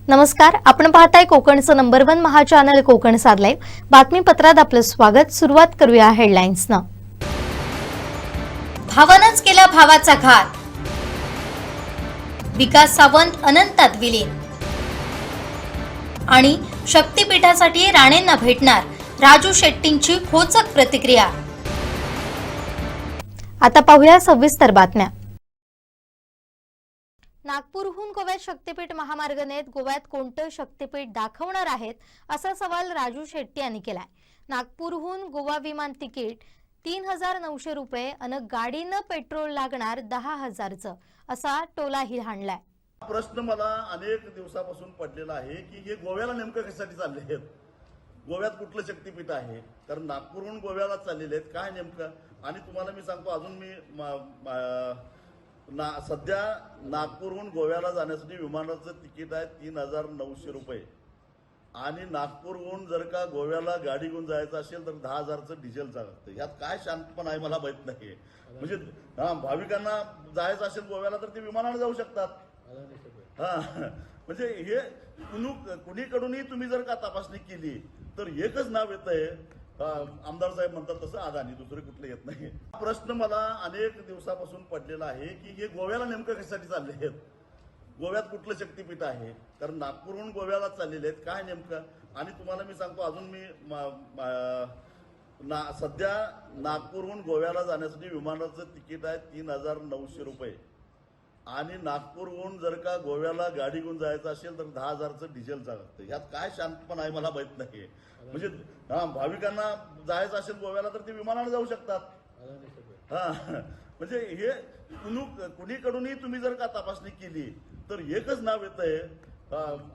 नमस्कार, आपण पाहताय कोकणचं नंबर 1 महा चॅनल कोकण साध लाईव्ह. बातमीपत्रात आपलं स्वागत. सुरुवात करूया हेडलाईन्सनं. भावानंच केला भावाचा घात, विकास सावंत अनंतात विलीन आणि शक्तीपीठासाठी राणेंना भेटणार, राजू शेट्टींची खोचक प्रतिक्रिया. आता पाहूया सविस्तर बातम्या. नागपूरहून गोव्यात शक्तीपीठ महामार्ग नेत गोव्यात कोणतं शक्तीपीठ दाखवणार आहेत असा सवाल राजू शेट्टी यांनी केलाय. नागपूरहून गोवा विमान तिकीट 3,900 रुपये अन गाडीनं पेट्रोल लागणार 10,000चं असा टोलाही हाणलाय. प्रश्न मला अनेक दिवसापासून पडलेला आहे की हे गोव्याला नेमकं कशासाठी चालले आहेत, गोव्यात कुठलं शक्तीपीठ आहे, कारण नागपूरहून गोव्याला चाललेले आहेत काय नेमकं. आणि तुम्हाला मी सांगतो, अजून मी सध्या नागपूरहून गोव्याला जाण्यासाठी विमानाचं तिकीट आहे 3,900 रुपये आणि नागपूरहून जर का गोव्याला गाडी घेऊन जायचं असेल तर 10,000चं डिझेलचं लागतं. यात काय शांतपण आहे मला माहित नाही. म्हणजे भाविकांना जायचं असेल गोव्याला तर ते विमानाने जाऊ शकतात. म्हणजे हे कुणीकडूनही तुम्ही जर का तपासणी केली तर एकच नाव येतंय, आमदार साहेब म्हणतात तसं अदानी, दुसरे कुठले येत नाही. प्रश्न मला अनेक दिवसापासून पडलेला आहे की हे गोव्याला नेमकं कशासाठी चालले आहेत, गोव्यात कुठलं शक्तीपीठ आहे, कारण नागपूरहून गोव्याला चाललेले आहेत काय नेमकं. आणि तुम्हाला मी सांगतो, अजून मी सध्या नागपूरहून गोव्याला जाण्यासाठी विमानाचं तिकीट आहे 3,900 रुपये आणि नागपूरहून जर का गोव्याला गाडी घेऊन जायचं असेल तर 10,000चं डिझेलचं लागतं. यात काय शांतपण आहे मला माहित नाही. म्हणजे भाविकांना जायचं असेल गोव्याला तर ते विमानाने जाऊ शकतात. म्हणजे हे कुणीकडूनही तुम्ही जर का तपासणी केली तर एकच नाव येतंय,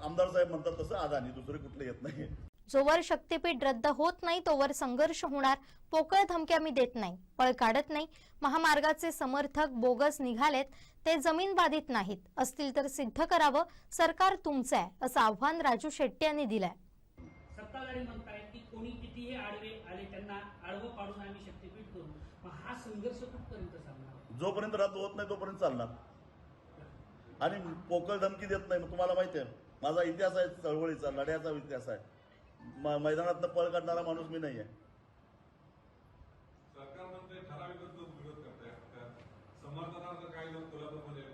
आमदार साहेब म्हणतात तसं अदानी, दुसरे कुठले येत नाही. जोवर शक्तीपीठ रद्द होत नाही तोवर संघर्ष होणार. पोकळ धमक्या मी देत नाही, पळ काढत नाही. महामार्गाचे समर्थक बोगस निघालेत, ते जमीन बाधित नाहीत, असतील तर सिद्ध करावं. सरकार तुमचं आहे असं आव्हान राजू शेट्टी यांनी दिलंय. सत्ताधारी म्हणतायत की कोणी कितीही आडवे आले त्यांना आडवं पाडून आम्ही शक्तीपीठ करू. मग हा संघर्ष कुठपर्यंत चालणार? जोपर्यंत रद्द होत नाही तोपर्यंत चालणार. आणि पोकळ धमकी देत नाही. तुम्हाला माहिती आहे माझा इतिहास आहे, चळवळीचा लढ्याचा इतिहास आहे. मैदानात पळ काढणारा माणूस मी नाही आहे.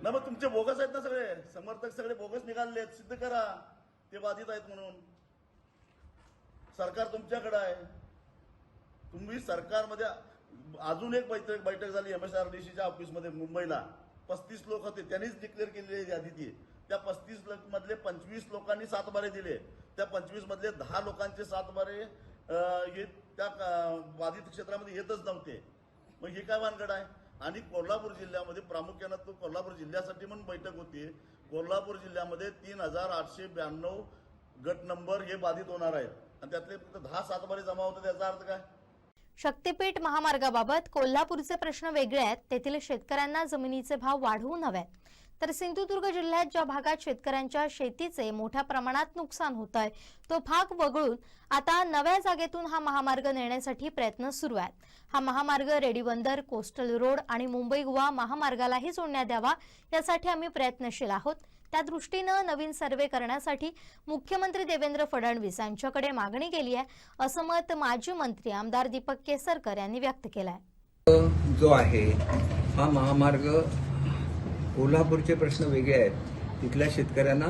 ना मग तुमचे बोगस आहेत ना, सगळे समर्थक सगळे बोगस निघाले, सिद्ध करा ते बाधित आहेत म्हणून. सरकार तुमच्याकडे आहे. तुम्ही सरकारमध्ये अजून एक बैठक झाली MSRDCच्या ऑफिसमध्ये मुंबईला. 35 लोक होते, त्यांनीच डिक्लेअर केलेली यादी ती. त्या 35 मधले 25 लोकांनी 7 बारे दिले. त्या 25 मधले 10 लोकांचे 7 बारे हे त्या बाधित क्षेत्रामध्ये येतच नव्हते. मग हे काय वानगड आहे. आणि कोल्हापूर जिल्ह्यामध्ये प्रामुख्यानं तो कोल्हापूर जिल्ह्यासाठी म्हणून बैठक होती. कोल्हापूर जिल्ह्यामध्ये 3,892 गट नंबर हे बाधित होणार आहेत आणि त्यातले फक्त 10 7 बारे जमा होते. त्याचा अर्थ काय. शक्तीपीठ महामार्गाबाबत कोल्हापूरचे प्रश्न वेगळे आहेत. तेथील शेतकऱ्यांना जमिनीचे भाव वाढवून हवेत. तर सिंधुदुर्ग जिल्ह्यात ज्या भागात शेतकऱ्यांच्या शेतीचे मोठ्या प्रमाणात नुकसान होत आहे तो भाग वगळून आता नव्या जागेतून हा महामार्ग नेण्यासाठी प्रयत्न सुरू आहेत. हा महामार्ग रेडीबंदर, कोस्टल रोड आणि मुंबई गोवा महामार्गालाही जोडण्यात द्यावा यासाठी आम्ही प्रयत्नशील आहोत. त्या दृष्टीनं नवीन सर्वे करण्यासाठी मुख्यमंत्री देवेंद्र फडणवीस यांच्याकडे मागणी केली आहे असं मत माजी मंत्री आमदार दीपक केसरकर यांनी व्यक्त केलं आहे. जो आहे हा महामार्ग, कोल्हापूरचे प्रश्न वेगळे आहेत. तिथल्या शेतकऱ्यांना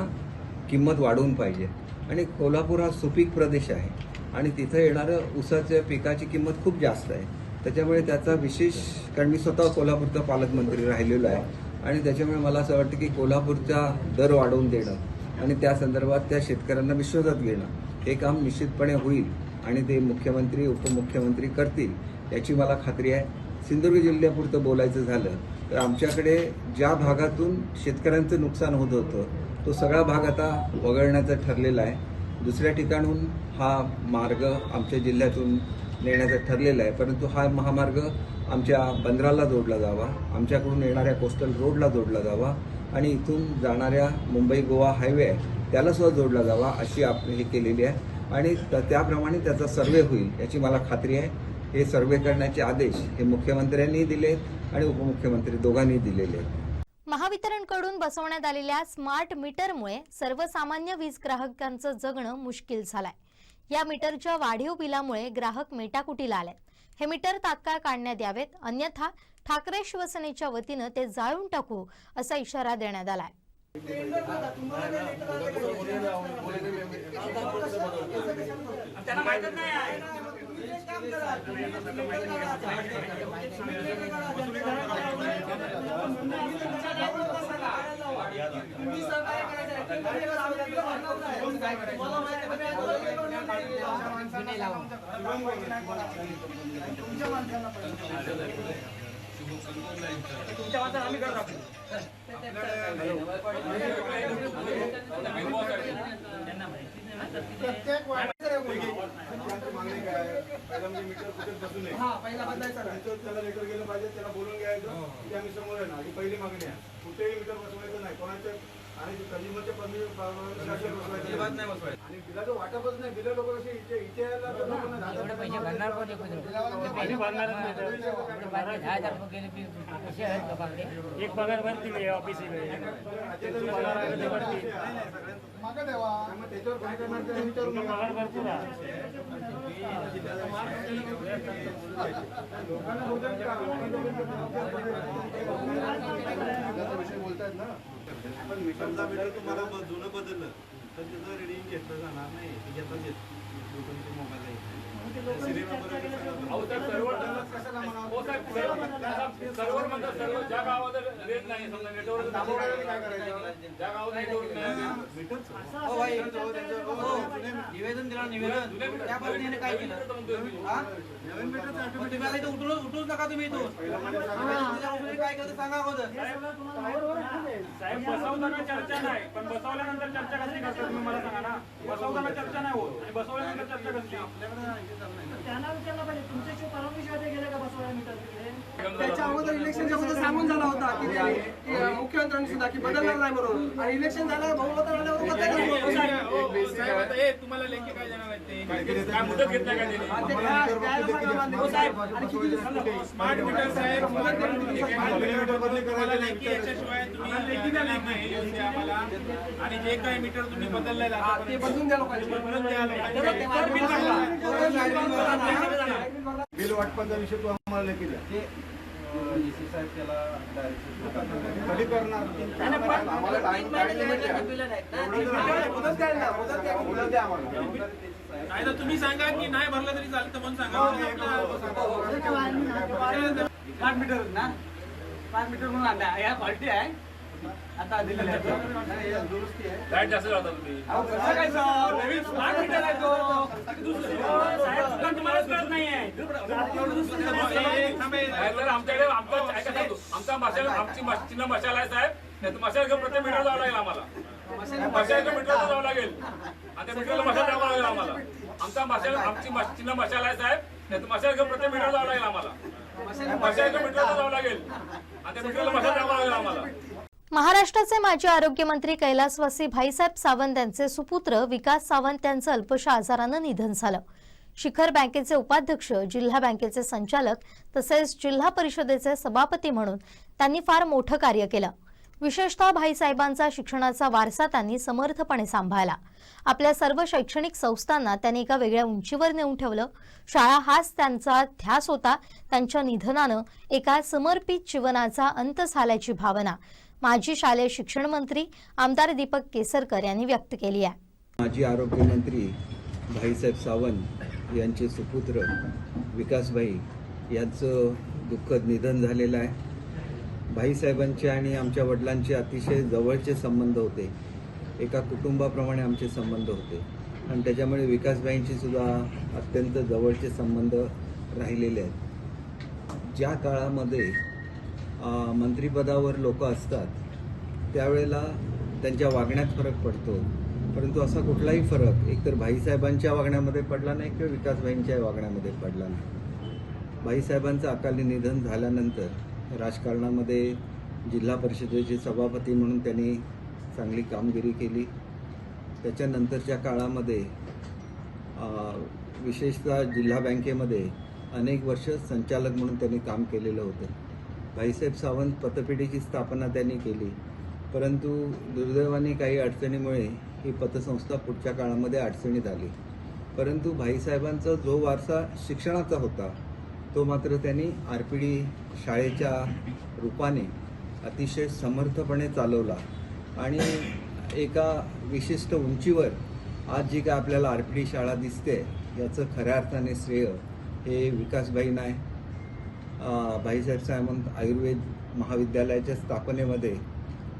किंमत वाढवून पाहिजे आणि कोल्हापूर हा सुपीक प्रदेश आहे आणि तिथं येणारं ऊसाच्या पिकाची किंमत खूप जास्त आहे. त्याच्यामुळे त्याचा विशेष, कारण मी स्वतः कोल्हापूरचा पालकमंत्री राहिलेलो आहे आणि त्याच्यामुळे मला असं वाटतं की कोल्हापूरचा दर वाढवून देणं आणि त्या संदर्भात त्या शेतकऱ्यांना विश्वासात घेणं हे काम निश्चितपणे होईल आणि ते मुख्यमंत्री उपमुख्यमंत्री करतील याची मला खात्री आहे. सिंधुदुर्ग जिल्ह्यापुरतं बोलायचं झालं तर आमच्याकडे ज्या भागातून शेतकऱ्यांचं नुकसान होत होतं तो सगळा भाग आता वगळण्याचं ठरलेला आहे. दुसऱ्या ठिकाणून हा मार्ग आमच्या जिल्ह्यातून नेण्याचं ठरलेलं आहे, परंतु हा महामार्ग आमच्या बंदराला जोडला जावा, आमच्याकडून येणाऱ्या कोस्टल रोडला जोडला जावा आणि इथून जाणाऱ्या मुंबई गोवा हायवे आहे त्याला सुद्धा जोडला जावा अशी आपण हे केलेली आहे आणि त्याप्रमाणे त्याचा सर्वे होईल याची मला खात्री आहे. हे सर्वे करण्याचे आदेश हे मुख्यमंत्र्यांनी दिले आणि उपमुख्यमंत्री दोघांनी दिलेले आहेत. महावितरणकडून बसवण्यात आलेल्या स्मार्ट मीटरमुळे सर्वसामान्य वीज ग्राहकांचं जगणं मुश्किल झालंय. या मीटरच्या वाढीव बिलामुळे ग्राहक मेटाकुटीला आले. हे मीटर तात्काळ काढण्यात यावेत, अन्यथा ठाकरे शिवसेनेच्या वतीनं ते जाळून टाकू असा इशारा देण्यात आलाय. त्यांना माहितच नाही आहे. तुमच्या माणसाला आम्ही करत आहोत. मीटर कुठे बसू नये. पहिला बदलायचा त्याला लेटर गेलं पाहिजे, त्याला बोलून घ्यायचं की आम्ही समोर आहे ना. ही पहिली मागणी आहे. कुठेही मीटर बसवायचं नाही कोणाच्या आणि कंझ्युमरच्या आणि बिलाचं वाटपच नाही. बिलं लोक कशी इथे यायला पैसे भरणार कोण एक पगार भरतील ऑफिस मागं द्यावा. मग त्याच्यावर काय करणार ते विचारून घ्या. पगार भरपूर विषय बोलतायत ना. पण मीटरचा मीटर तुम्हाला जुनं बदललं तर त्याचं रिडिंग घेतलं जाणार नाही. घेतलं मोबाईल आहे. सर्व्हर म्हणतात सर्व ज्या गावात रेंज नाही समजा नेटवर्क काय करायचं ज्या गावात नेटवर्क नाही निवेदन दिलं. निवेदन त्या पद्धतीने काय केलं? नवीन मीटरचं तुम्ही आता इथं उठूच नका. तुम्ही इथून काय केलं सांगा अगोदर. साहेब बसवताना चर्चा नाही, पण बसवल्यानंतर चर्चा कसली करतात तुम्ही मला सांगा ना. बसवताना चर्चा नाही होत आणि बसवल्यानंतर चर्चा कसली? त्यांना विचारलं पाहिजे तुमच्याशिवाय परवानगीशिवाय ते गेले का बसवायला मीटर तिकडे? त्याच्या अगोदर इलेक्शनच्या अगोदर सांगून झाला होता की मुख्यमंत्र्यांनी सुद्धा की बदलणार नाही म्हणून. आणि इलेक्शन झालं बहुमत आल्यावर तुम्हाला लेखी काय जाणार आहे ते काय मुदत घेतलाय का त्यांनी? स्मार्ट मीटर साहेब तुम्हाला लेखी याच्याशिवाय तुम्ही लेखी द्या नाही आम्हाला. आणि जे काही मीटर तुम्ही बदललाय ते बदलून द्यायला पाहिजे. बिल वाटपाचा विषय तू आम्हाला लेखी द्या. साहेब त्याला कधी करणार? आम्हाला टाइम नाही तर तुम्ही सांगा की नाही भरलं तरी चालतं म्हणून सांगा. स्मार्ट मीटर ना, स्मार्ट मीटर म्हणून आणला. या क्वालिटी आहे आता दिलेलं आहे. लाईट जास्त जाता तुम्ही. काय सर नवीन स्मार्ट मीटर आहे तो. तुम्हालाच कळत नाहीये. आमच्याकडे आमचा मशाल आमची चिन्ह मशाल आहे साहेब. मशाल घेऊन प्रत्येक मीटर जावं लागेल आम्हाला. मशाल घेऊन मीटर जावं लागेल आणि त्या मीटरला मशाल द्यावं लागेल आम्हाला. आमचा मशाल आमची चिन्ह मशाल आहे साहेब. मशाल घेऊन प्रत्येक मीटर जावं लागेल आम्हाला. मशाल घेऊन मीटर जावं लागेल आणि त्या मीटरला मशाल द्यावं लागेल आम्हाला. महाराष्ट्राचे माजी आरोग्यमंत्री कैलासवासी भाईसाहेब सावंत यांचे सुपुत्र विकास सावंत यांचं अल्पशा आजारानं निधन झालं. शिखर बँकेचे उपाध्यक्ष, जिल्हा बँकेचे संचालक तसेच जिल्हा परिषदेचे सभापती म्हणून त्यांनी फार मोठं कार्य केलं. विशेषतः भाईसाहेबांचा शिक्षणाचा वारसा त्यांनी समर्थपणे सांभाळला. आपल्या सर्व शैक्षणिक संस्थांना त्यांनी एका वेगळ्या उंचीवर नेऊन ठेवलं. शाळा हाच त्यांचा ध्यास होता. त्यांच्या निधनानं एका समर्पित जीवनाचा अंत झाल्याची भावना माजी शालेय शिक्षण मंत्री आमदार दीपक केसरकर यांनी व्यक्त केली आहे. माजी आरोग्यमंत्री भाईसाहेब सावंत यांचे सुपुत्र विकासभाई यांचं दुःखद निधन झालेलं आहे. भाईसाहेबांचे आणि आमच्या वडिलांचे अतिशय जवळचे संबंध होते. एका कुटुंबाप्रमाणे आमचे संबंध होते आणि त्याच्यामुळे विकासभाईंशी सुद्धा अत्यंत जवळचे संबंध राहिलेले आहेत. ज्या काळामध्ये मंत्रिपदावर लोक असतात त्यावेळेला त्यांच्या वागण्यात फरक पडतो, परंतु असा कुठलाही फरक एकतर भाईसाहेबांच्या वागण्यामध्ये पडला नाही किंवा विकासभाईंच्या वागण्यामध्ये पडला नाही. भाईसाहेबांचं अकाली निधन झाल्यानंतर राजकारणामध्ये जिल्हा परिषदेचे सभापती म्हणून त्यांनी चांगली कामगिरी केली. त्याच्यानंतरच्या काळामध्ये विशेषतः जिल्हा बँकेमध्ये अनेक वर्ष संचालक म्हणून त्यांनी काम केलेलं होतं. भाईसाहेब सावंत पतपेढीची स्थापना त्यांनी केली, परंतु दुर्दैवाने काही अडचणीमुळे ही पतसंस्था पुढच्या काळामध्ये अडचणीत आली. परंतु भाईसाहेबांचा जो वारसा शिक्षणाचा होता तो मात्र त्यांनी RPD शाळेच्या रूपाने अतिशय समर्थपणे चालवला आणि एका विशिष्ट उंचीवर आज जी काय आपल्याला RPD शाळा दिसते याचं खऱ्या अर्थाने श्रेय हे विकासभाईंना आहे. भाईसाहेब सावंत आयुर्वेद महाविद्यालयाच्या स्थापनेमध्ये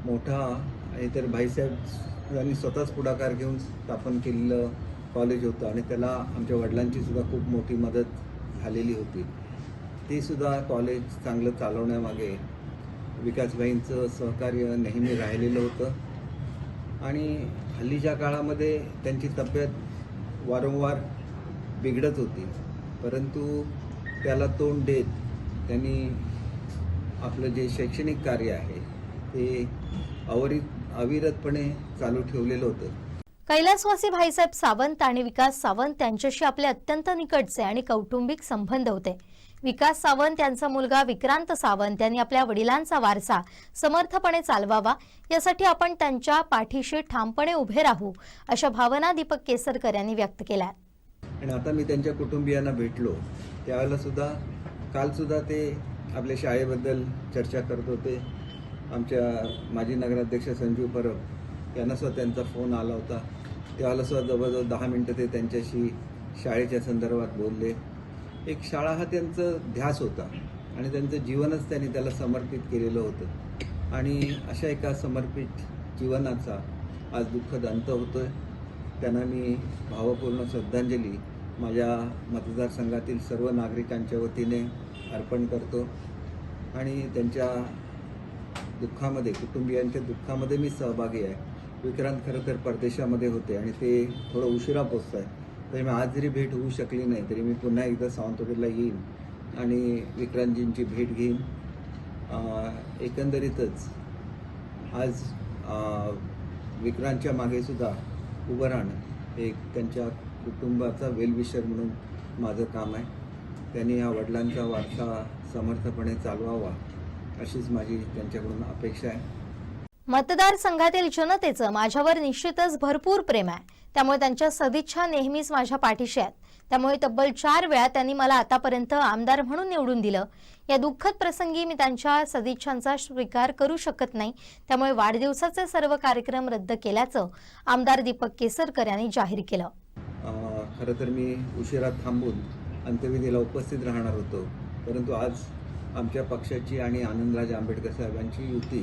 मोठा आणि तर भाईसाहेबांनी स्वतःच पुढाकार घेऊन स्थापन केलेलं कॉलेज होतं आणि त्याला आमच्या वडिलांची सुद्धा खूप मोठी मदत झालेली होती. ते सुद्धा कॉलेज चांगलं चालवण्यामागे विकासभाईंचं सहकार्य नेहमी राहिलेलं होतं आणि हल्लीच्या काळामध्ये त्यांची तब्येत वारंवार बिघडत होती, परंतु त्याला तोंड देत त्यांनी आपलं जे शैक्षणिक कार्य आहे ते अविरतपणे चालू ठेवलेलं होतं. कैलासवासी भाईसाहेब सावंत आणि विकास सावंत यांच्याशी आपले अत्यंत निकटचे आणि कौटुंबिक संबंध होते. विकास सावंत यांचा मुलगा विक्रांत सावंत यांनी आपल्या वडिलांचा वारसा समर्थपणे चालवावा यासाठी आपण त्यांच्या पाठीशी ठामपणे उभे राहू अशा भावना दीपक केसरकर यांनी व्यक्त केल्या. आणि आता मी त्यांच्या कुटुंबियांना भेटलो त्यावेळेला सुद्धा काल सुद्धा ते आपल्या शाळेबद्दल चर्चा करत होते. आमच्या माजी नगराध्यक्ष संजीव परब यांना सुद्धा त्यांचा फोन आला होता. त्यावेळेला सुद्धा जवळजवळ 10 मिनिटं ते त्यांच्याशी शाळेच्या संदर्भात बोलले. एक शाळा हा त्यांचं ध्यास होता आणि त्यांचं जीवनच त्यांनी त्याला समर्पित केलेलं होतं आणि अशा एका समर्पित जीवनाचा आज दुःखद अंत होतोय. त्यांना मी भावपूर्ण श्रद्धांजली माझ्या मतदारसंघातील सर्व नागरिकांच्या वतीने अर्पण करतो आणि त्यांच्या दुःखामध्ये कुटुंबियांच्या दुःखामध्ये मी सहभागी आहे. विक्रांत खरं तर परदेशामध्ये होते आणि ते थोडं उशिरा पोचत आहे, तरी मी आज जरी भेट होऊ शकली नाही तरी मी पुन्हा एकदा सावंतवाडीला येईन आणि विक्रांतजींची भेट घेईन. एकंदरीतच आज विक्रांतच्या मागे सुद्धा उभं राहणं हे त्यांच्या कुटुंबाचा वेलविशर म्हणून माझं काम आहे. त्यांनी या वडिलांचा वारसा समर्थपणे चालवावा अशीच माझी त्यांच्याकडून अपेक्षा आहे. मतदारसंघातील जनतेचं माझ्यावर निश्चितच भरपूर प्रेम आहे, त्यामुळे त्यांच्या सदिच्छा नेहमीच माझ्या पाठीशी आहेत. त्यामुळे तब्बल 4 वेळा त्यांनी मला आतापर्यंत आमदार म्हणून निवडून दिलं. या दुःखद प्रसंगी मी त्यांच्या सदिच्छांचा स्वीकार करू शकत नाही, त्यामुळे वाढदिवसाचे सर्व कार्यक्रम रद्द केल्याचं आमदार दीपक केसरकर यांनी जाहीर केलं. खरं तर मी उशिरा थांबून अंत्यविधीला उपस्थित राहणार होतो, परंतु आज आमच्या पक्षाची आणि आनंदराज आंबेडकर साहेबांची युती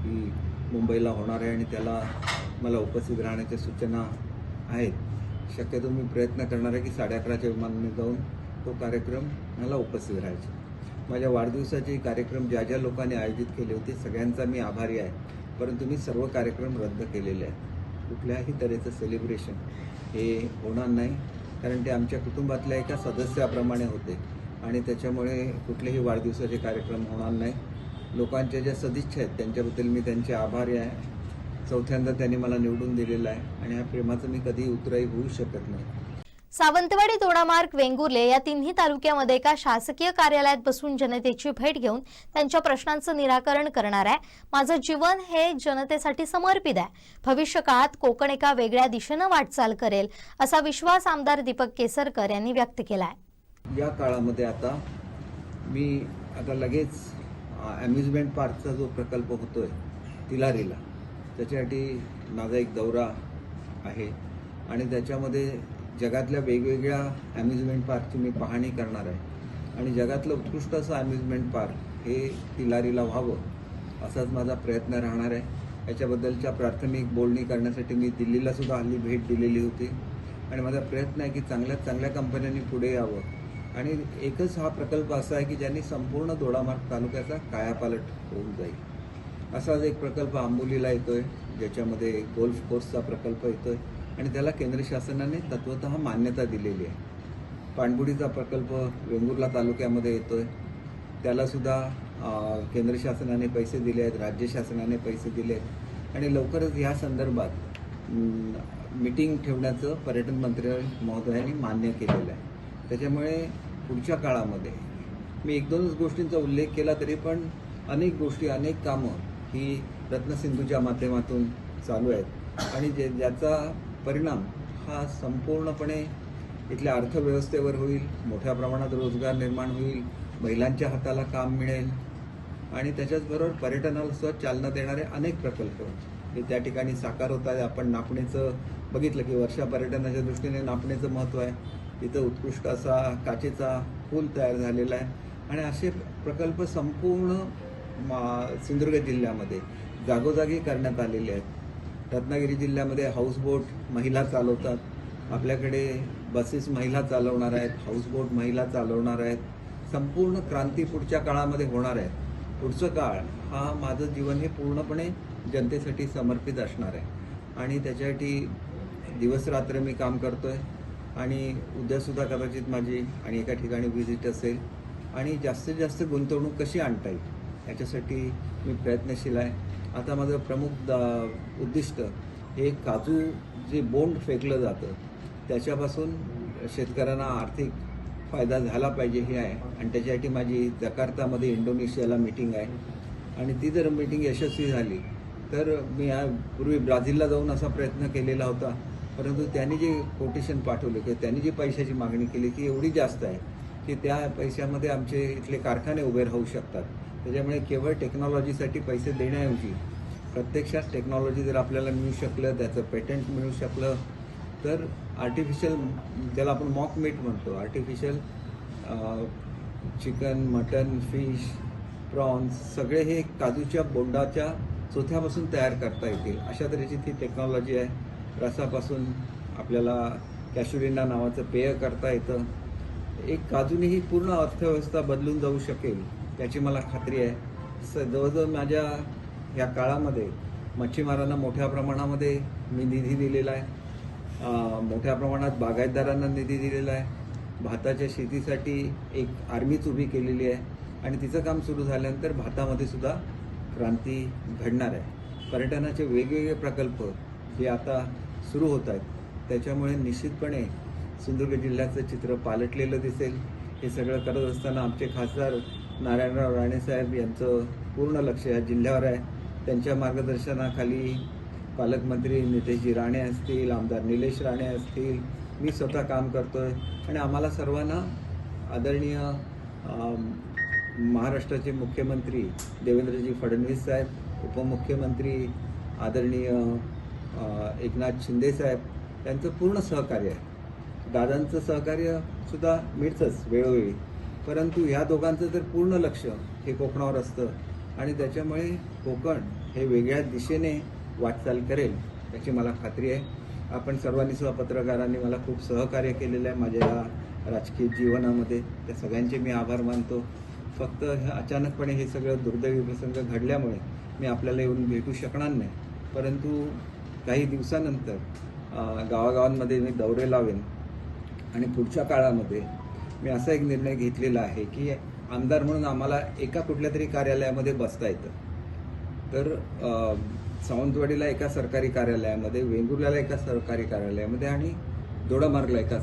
ही मुंबईला होणार आहे आणि त्याला मला उपस्थित राहण्याच्या सूचना आहेत. शक्यतो मी प्रयत्न करणार आहे की 11:30च्या विमानाने जाऊन तो कार्यक्रम मला उपस्थित राहायचा. माझ्या वाढदिवसाचे कार्यक्रम ज्या ज्या लोकांनी आयोजित केले होते सगळ्यांचा मी आभारी आहे, परंतु मी सर्व कार्यक्रम रद्द केलेले आहेत. कुठल्याही तऱ्हेचं सेलिब्रेशन हे होणार नाही, कारण ते आमच्या कुटुंबातल्या एका सदस्याप्रमाणे होते आणि त्याच्यामुळे कुठलेही वाढदिवसाचे कार्यक्रम होणार नाही. लोकांच्या ज्या सदिच्छा आहेत त्यांच्याबद्दल मी त्यांचे आभारी आहे. चौथ्यांदा त्यांनी मला निवडून दिलेलं आहे आणि ह्या प्रेमाचं मी कधी उतराई होऊ शकत नाही. सावंतवाडी, दोडामार्ग, वेंगुर्ले या तिन्ही तालुक्यामध्ये एका शासकीय कार्यालयात बसून जनतेची भेट घेऊन त्यांच्या प्रश्नांचं निराकरण करणार आहे. माझं जीवन हे जनतेसाठी समर्पित आहे. भविष्य काळात कोकण एका वेगळ्या दिशेनं वाटचाल करेल असा विश्वास आमदार दीपक केसरकर यांनी व्यक्त केला आहे. या काळामध्ये आता मी लगेच अम्युजमेंट पार्कचा जो प्रकल्प होतोय तिलारीला, त्याच्यासाठी माझा एक दौरा आहे आणि त्याच्यामध्ये जगातल्या वेगवेगळ्या अम्युजमेंट पार्कची मी पाहणी करणार आहे आणि जगातलं उत्कृष्ट असं अम्युजमेंट पार्क हे तिलारीला व्हावं असाच माझा प्रयत्न राहणार आहे. याच्याबद्दलच्या प्राथमिक बोलणी करण्यासाठी मी दिल्लीला सुद्धा हल्ली भेट दिलेली होती आणि माझा प्रयत्न आहे की चांगल्यात चांगल्या कंपन्यांनी पुढे यावं आणि एकच हा प्रकल्प असा आहे की ज्यांनी संपूर्ण दोडामार्ग तालुक्याचा कायापालट होऊन जाईल. असाच एक प्रकल्प आंबोलीला येतोय, ज्याच्यामध्ये गोल्फ कोर्सचा प्रकल्प येतोय आणि त्याला केंद्र शासनाने तत्वतः मान्यता दिलेली आहे. पाणबुडीचा प्रकल्प वेंगुर्ला तालुक्यामध्ये येतोय, त्यालासुद्धा केंद्र शासनाने पैसे दिले आहेत, राज्य शासनाने पैसे दिले आहेत आणि लवकरच ह्या संदर्भात मीटिंग ठेवण्याचं पर्यटन मंत्री महोदयांनी मान्य केलेलं आहे. त्याच्यामुळे पुढच्या काळामध्ये मी 1-2 गोष्टींचा उल्लेख केला तरी पण अनेक गोष्टी, अनेक कामं ही रत्नसिंधूच्या माध्यमातून चालू आहेत आणि ज्याचा परिणाम हा संपूर्णपणे इथल्या अर्थव्यवस्थेवर होईल, मोठ्या प्रमाणात रोजगार निर्माण होईल, महिलांच्या हाताला काम मिळेल आणि त्याच्याचबरोबर पर्यटनाला सुद्धा चालना देणारे अनेक प्रकल्प हे त्या ठिकाणी साकार होत आहे. आपण नापणेचं बघितलं की वर्षा पर्यटनाच्या दृष्टीने नापणेचं महत्त्व आहे. तिथं उत्कृष्ट असा काचेचा पूल तयार झालेला आहे आणि असे प्रकल्प संपूर्ण सिंधुदुर्ग जिल्ह्यामध्ये जागोजागी करण्यात आलेले आहेत. रत्नागिरी जिल्ह्यामध्ये हाऊसबोट महिला चालवतात, आपल्याकडे बसेस महिला चालवणार आहेत, हाऊसबोट महिला चालवणार आहेत. संपूर्ण क्रांती पुढच्या काळामध्ये होणार आहे. पुढचं काळ हा माझं जीवन हे पूर्णपणे जनतेसाठी समर्पित असणार आहे आणि त्याच्यासाठी दिवसरात्र मी काम करतोय आणि उद्यासुद्धा कदाचित माझी आणि एका ठिकाणी व्हिजिट असेल आणि जास्तीत जास्त गुंतवणूक कशी आणता येईल याच्यासाठी मी प्रयत्नशील आहे. आता माझं प्रमुख उद्दिष्ट हे काजू जे बोंड फेकलं जातं त्याच्यापासून शेतकऱ्यांना आर्थिक फायदा झाला पाहिजे हे आहे आणि त्याच्यासाठी माझी जकार्तामध्ये इंडोनेशियाला मीटिंग आहे आणि ती जर मीटिंग यशस्वी झाली तर मी पूर्वी ब्राझीलला जाऊन असा प्रयत्न केलेला होता, परंतु त्यांनी जे कोटेशन पाठवलं किंवा त्यांनी जी पैशाची मागणी केली ती एवढी जास्त आहे की त्या पैशामध्ये आमचे इथले कारखाने उभे राहू शकतात. त्याच्यामुळे केवळ टेक्नॉलॉजीसाठी पैसे देण्याऐवजी प्रत्यक्षात टेक्नॉलॉजी जर आपल्याला मिळू शकलं, त्याचं पेटंट मिळू शकलं तर आर्टिफिशियल, ज्याला आपण मॉक मीट म्हणतो, artificial chicken, mutton, fish, prawns सगळे हे काजूच्या बोंडाच्या चोथ्यापासून तयार करता येतील अशा तऱ्हेची ती टेक्नॉलॉजी आहे. रसापासून आपल्याला कॅशुरिना नावाचं पेय करता येतं. एक काजूने ही पूर्ण अर्थव्यवस्था बदलून जाऊ शकेल याची मला खात्री आहे. जवळजवळ माझ्या ह्या काळामध्ये मच्छीमारांना मोठ्या प्रमाणामध्ये मी निधी दिलेला आहे, मोठ्या प्रमाणात बागायतदारांना निधी दिलेला आहे, भाताच्या शेतीसाठी एक आर्मीच उभी केलेली आहे आणि तिचं काम सुरू झाल्यानंतर भातामध्ये सुद्धा क्रांती घडणार आहे. पर्यटनाचे वेगवेगळे प्रकल्प हे आता सुरू होत आहेत, त्याच्यामुळे निश्चितपणे सिंधुदुर्ग जिल्ह्याचं चित्र पालटलेलं दिसेल. हे सगळं करत असताना आमचे खासदार नारायणराव राणेसाहेब यांचं पूर्ण लक्ष या जिल्ह्यावर आहे. त्यांच्या मार्गदर्शनाखाली पालकमंत्री नितेशजी राणे असतील, आमदार निलेश राणे असतील, मी स्वतः काम करतोय आणि आम्हाला सर्वांना आदरणीय महाराष्ट्राचे मुख्यमंत्री देवेंद्रजी फडणवीस साहेब, उपमुख्यमंत्री आदरणीय एकनाथ शिंदे साहेब यांचं पूर्ण सहकार्य आहे. दादांचं सहकार्य सुद्धा मिळतंच वेळोवेळी, परंतु ह्या दोघांचं तर पूर्ण लक्ष हे कोकणावर असतं आणि त्याच्यामुळे कोकण हे वेगळ्या दिशेने वाटचाल करेल याची मला खात्री आहे. आपण सर्वांनी सुद्धा पत्रकारांनी मला खूप सहकार्य केलेलं आहे माझ्या या राजकीय जीवनामध्ये, त्या सगळ्यांचे मी आभार मानतो. फक्त अचानकपणे हे सगळं दुर्दैवी प्रसंग घडल्यामुळे मी आपल्याला येऊन भेटू शकणार नाही, परंतु काही दिवसानंतर गावागावांमध्ये मी दौरे लावेन आणि पुढच्या काळामध्ये मी असा एक निर्णय घेतलेला आहे की आमदार म्हणून आम्हाला एका कुठल्या तरी कार्यालयामध्ये बसता येतं. तर सावंतवाडीला एका सरकारी कार्यालयामध्ये, वेंगुर्ल्याला एका सरकारी कार्यालयामध्ये आणि दोडामार्गला एका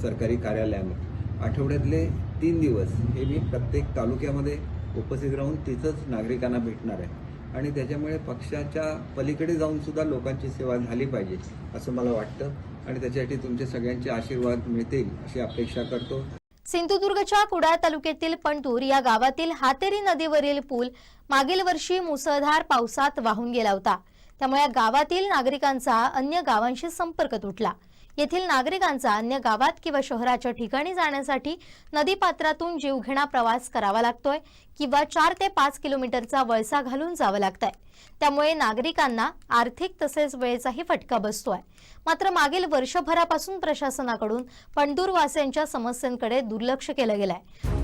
सरकारी कार्यालयामध्ये आठवड्यातले 3 दिवस हे मी प्रत्येक तालुक्यामध्ये उपस्थित राहून तिथंच नागरिकांना भेटणार आहे आणि त्याच्यामुळे पक्षाच्या पलीकडे जाऊन सुद्धा लोकांची सेवा झाली पाहिजे असं मला वाटतं आणि त्याच्यासाठी तुमचे सगळ्यांचे आशीर्वाद मिळतील अशी अपेक्षा करतो. सिंधुदुर्गच्या कुडाळ तालुक्यातील पणतूर या गावातील हातेरी नदीवरील पूल मागील वर्षी मुसळधार पावसात वाहून गेला होता. त्यामुळे या गावातील नागरिकांचा अन्य गावांशी संपर्क तुटला. येथील नागरिकांचा अन्य गावात किंवा शहराच्या ठिकाणी जाण्यासाठी नदीपात्रातून जीवघेणा प्रवास करावा लागतोय किंवा 4 ते 5 किलोमीटरचा वळसा घालून जावं लागतंय. त्यामुळे नागरिकांना आर्थिक तसेच वेळेचाही फटका बसतोय. मात्र मागील वर्षभरापासून प्रशासनाकडून पणतूरवासियांच्या समस्यांकडे दुर्लक्ष केलं गेलंय.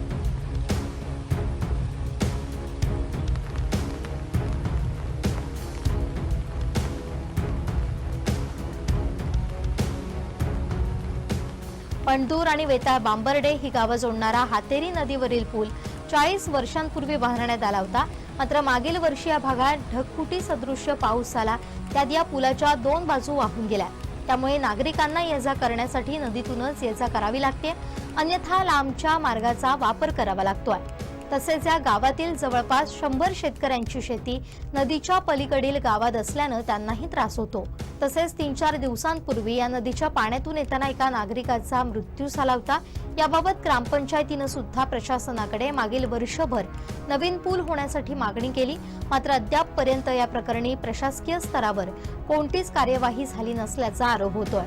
पणतूर आणि वेताळ बांबर्डे ही गावं जोडणारा हातेरी नदीवरील पूल 40 वर्षांपूर्वी बांधण्यात आला होता. मात्र मागील वर्षी या भागात ढगफुटी सदृश्य पाऊस झाला, त्यात या पुलाच्या 2 बाजू वाहून गेल्या. त्यामुळे नागरिकांना ये-जा करण्यासाठी नदीतूनच ये-जा करावी लागते, अन्यथा लांबच्या मार्गाचा वापर करावा लागतोय. तसेच या गावातील जवळपास 100 शेतकऱ्यांची शेती नदीच्या पलीकडील गावात असल्यानं त्यांनाही त्रास होतो. तसेच 3-4 दिवसांपूर्वी या नदीच्या पाण्यातून येताना एका नागरिकाचा मृत्यू झाला होता. याबाबत ग्रामपंचायतीनं सुद्धा प्रशासनाकडे मागील वर्षभर नवीन पूल होण्यासाठी मागणी केली. मात्र अद्यापपर्यंत या प्रकरणी प्रशासकीय स्तरावर कोणतीच कार्यवाही झाली नसल्याचा आरोप होतोय.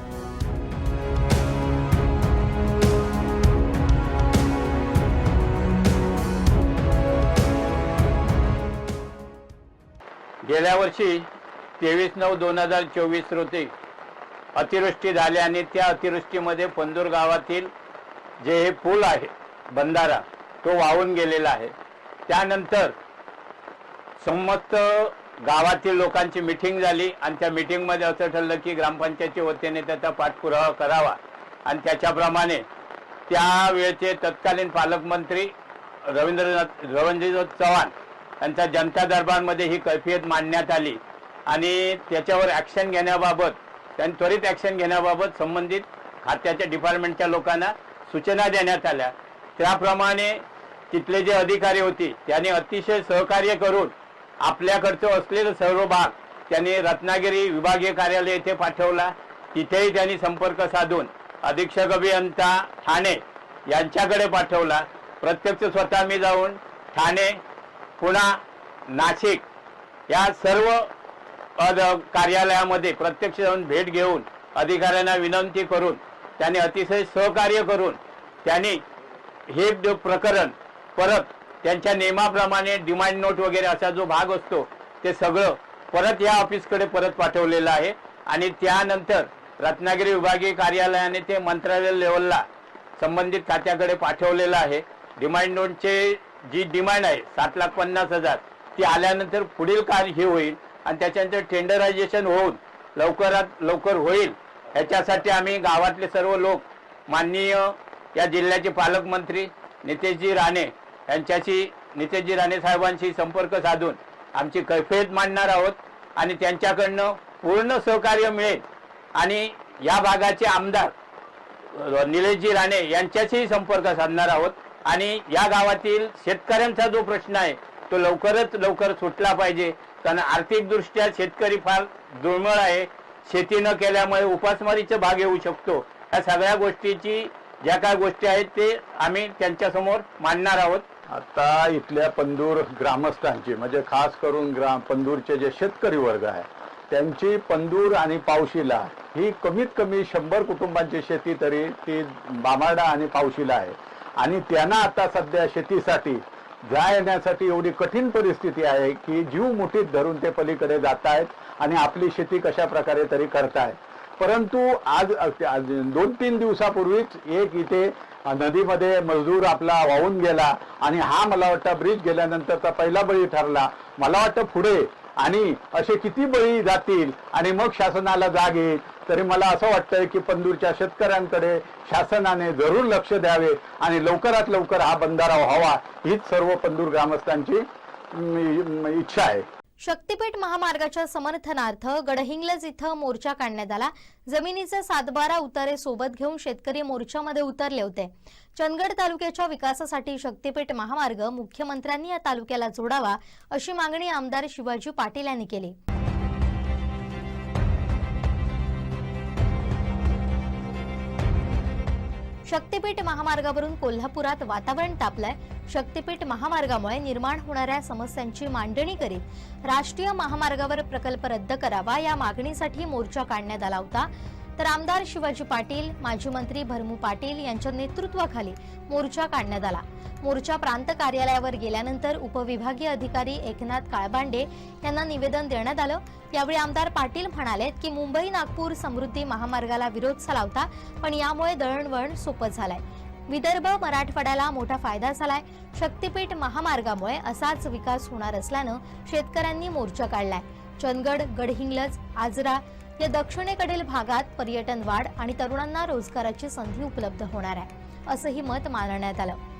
गेल्या वर्षी 23/9/2024 रोजी अतिवृष्टी झाली आणि त्या अतिवृष्टीमध्ये पंदूर गावातील जे हे पूल आहे बंधारा तो वाहून गेलेला आहे. त्यानंतर समस्त गावातील लोकांची मिटिंग झाली आणि त्या मिटिंगमध्ये असं ठरलं की ग्रामपंचायतीच्या वतीने त्याचा पाठपुरावा करावा आणि त्याच्याप्रमाणे त्यावेळेचे तत्कालीन पालकमंत्री रवींद्रनाथ चव्हाण यांच्या जनता दरबारमध्ये ही कैफियत मांडण्यात आली आणि त्याच्यावर ॲक्शन घेण्याबाबत त्यांनी त्वरित ॲक्शन घेण्याबाबत संबंधित खात्याच्या डिपार्टमेंटच्या लोकांना सूचना देण्यात आल्या. त्याप्रमाणे तिथले जे अधिकारी होते त्यांनी अतिशय सहकार्य करून आपल्याकडचं असलेलं सर्व भाग त्यांनी रत्नागिरी विभागीय कार्यालय येथे पाठवला. तिथेही त्यांनी संपर्क साधून अधीक्षक अभियंता ठाणे यांच्याकडे पाठवला. प्रत्यक्ष स्वतः मी जाऊन ठाणे, पुणा, नाशिक या सर्व कार्यालयामध्ये प्रत्यक्ष जाऊन भेट घेऊन अधिकाऱ्यांना विनंती करून त्यांनी अतिशय सहकार्य करून त्यांनी हे प्रकरण परत त्यांच्या नियमाप्रमाणे डिमांड नोट वगैरे असा जो भाग असतो ते सगळं परत या ऑफिसकडे परत पाठवलेलं आहे आणि त्यानंतर रत्नागिरी विभागीय कार्यालयाने ते मंत्रालय लेवलला संबंधित खात्याकडे पाठवलेलं आहे. डिमांड नोटचे जी डिमांड आहे 7,50,000 ती आल्यानंतर पुढील कार्य हे होईल आणि त्याच्यानंतर टेंडरायझेशन होऊन लवकरात लवकर होईल. ह्याच्यासाठी आम्ही गावातले सर्व लोक माननीय या जिल्ह्याचे पालकमंत्री नितेशजी राणे यांच्याशी नितेशजी राणे साहेबांशी संपर्क साधून आमची कैफियत मांडणार आहोत आणि त्यांच्याकडनं पूर्ण सहकार्य मिळेल आणि या भागाचे आमदार निलेशजी राणे यांच्याशीही संपर्क साधणार आहोत आणि या गावातील शेतकऱ्यांचा जो प्रश्न आहे तो लवकरात लवकर सुटला पाहिजे. कारण आर्थिकदृष्ट्या शेतकरी फार दुर्मिळ आहे. शेती न केल्यामुळे उपासमारीचा भाग येऊ शकतो. या सगळ्या गोष्टीची ज्या काय गोष्टी आहेत ते आम्ही त्यांच्यासमोर मांडणार आहोत. आता इथल्या पंदूर ग्रामस्थांची म्हणजे खास करून पंदूरचे जे शेतकरी वर्ग आहे त्यांची पंदूर आणि पावशिला ही कमीत कमी 100 कुटुंबांची शेती तरी ती बामाडा आणि पावशिला आहे आणि त्यांना आता सध्या शेतीसाठी येण्यासाठी एवढी कठीण परिस्थिती आहे की जीव मुठीत धरून ते पलीकडे जात आहेत आणि आपली शेती कशा प्रकारे तरी करतायत. परंतु आज 2-3 दिवसापूर्वीच एक इथे नदीमध्ये मजदूर आपला वाहून गेला आणि हा मला वाटतं ब्रिज गेल्यानंतरचा पहिला बळी ठरला. मला वाटतं पुढे आणि असे किती बळी जातील आणि मग शासनाला जाग येईल. तरी मला असं वाटतंय की पंदूरच्या शेतकऱ्यांकडे शासनाने जरूर लक्ष द्यावे आणि लवकरात लवकर हा बंधारा व्हावा हीच सर्व पंदूर ग्रामस्थांची इच्छा आहे. शक्तीपीठ महामार्गाच्या समर्थनार्थ गडहिंग्लज इथं मोर्चा काढण्यात आला. जमिनीचे 7-12 उतारे सोबत घेऊन शेतकरी मोर्चामध्ये उतरले होते. चंदगड तालुक्याच्या विकासासाठी शक्तीपीठ महामार्ग मुख्यमंत्र्यांनी या तालुक्याला जोडावा अशी मागणी आमदार शिवाजी पाटील यांनी केली. शक्तीपीठ महामार्गावरून कोल्हापुरात वातावरण तापलंय. शक्तीपीठ महामार्गामुळे निर्माण होणाऱ्या समस्यांची मांडणी करीत राष्ट्रीय महामार्गावर प्रकल्प रद्द करावा या मागणीसाठी मोर्चा काढण्यात आला होता. तर आमदार शिवाजी पाटील, माजी मंत्री भरमू पाटील यांच्या नेतृत्वाखाली मोर्चा काढण्यात आला. मोर्चा प्रांत कार्यालयावर गेल्यानंतर उपविभागीय अधिकारी एकनाथ काळबांडे यांना निवेदन देण्यात आलं. यावेळी आमदार पाटील म्हणाले की मुंबई नागपूर समृद्धी महामार्गाला विरोध झाला होता, पण यामुळे दळणवळण सोपं झालंय. विदर्भ मराठवाड्याला मोठा फायदा झालाय. शक्तीपीठ महामार्गामुळे असाच विकास होणार असल्यानं शेतकऱ्यांनी मोर्चा काढलाय. चंदगड, गडहिंग्लज, आजरा या दक्षिणेकडील भागात पर्यटन वाढ आणि तरुणांना रोजगाराची संधी उपलब्ध होणार आहे, असंही मत मांडण्यात आलं.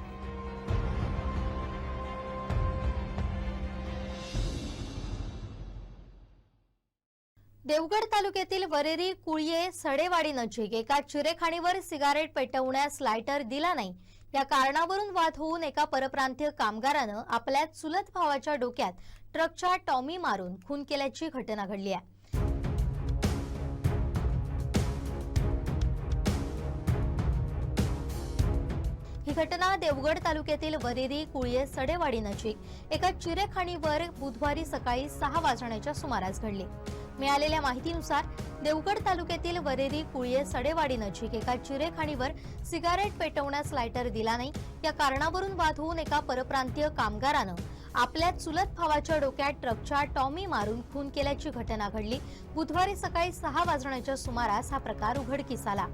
देवगड तालुक्यातील वरेरी कुळये सडेवाडी नजीक एका चिरेखाणीवर सिगारेट पेटवण्यास लायटर दिला नाही या कारणावरून वाद होऊन एका परप्रांतीय कामगारानं आपल्या चुलत भावाच्या डोक्यात ट्रकच्या टॉमी मारून खून केल्याची घटना घडली आहे. ही घटना देवगड तालुक्यातील वरेरी कुळये सडेवाडी नजीक एका चिरेखाणीवर बुधवारी सकाळी 6 वाजण्याच्या सुमारास घडली. मिळालेल्या माहितीनुसार देवगड तालुक्यातील वरेरी कुळये सडेवाडी नजीक एका चिरेखाणीवर सिगारेट पेटवण्यास लायटर दिला नाही या कारणावरून वाद होऊन एका परप्रांतीय कामगारानं आपल्या चुलत भावाच्या डोक्यात ट्रकच्या टॉमी मारून खून केल्याची घटना घडली. बुधवारी सकाळी 6 वाजण्याच्या सुमारास हा प्रकार उघडकीस आला.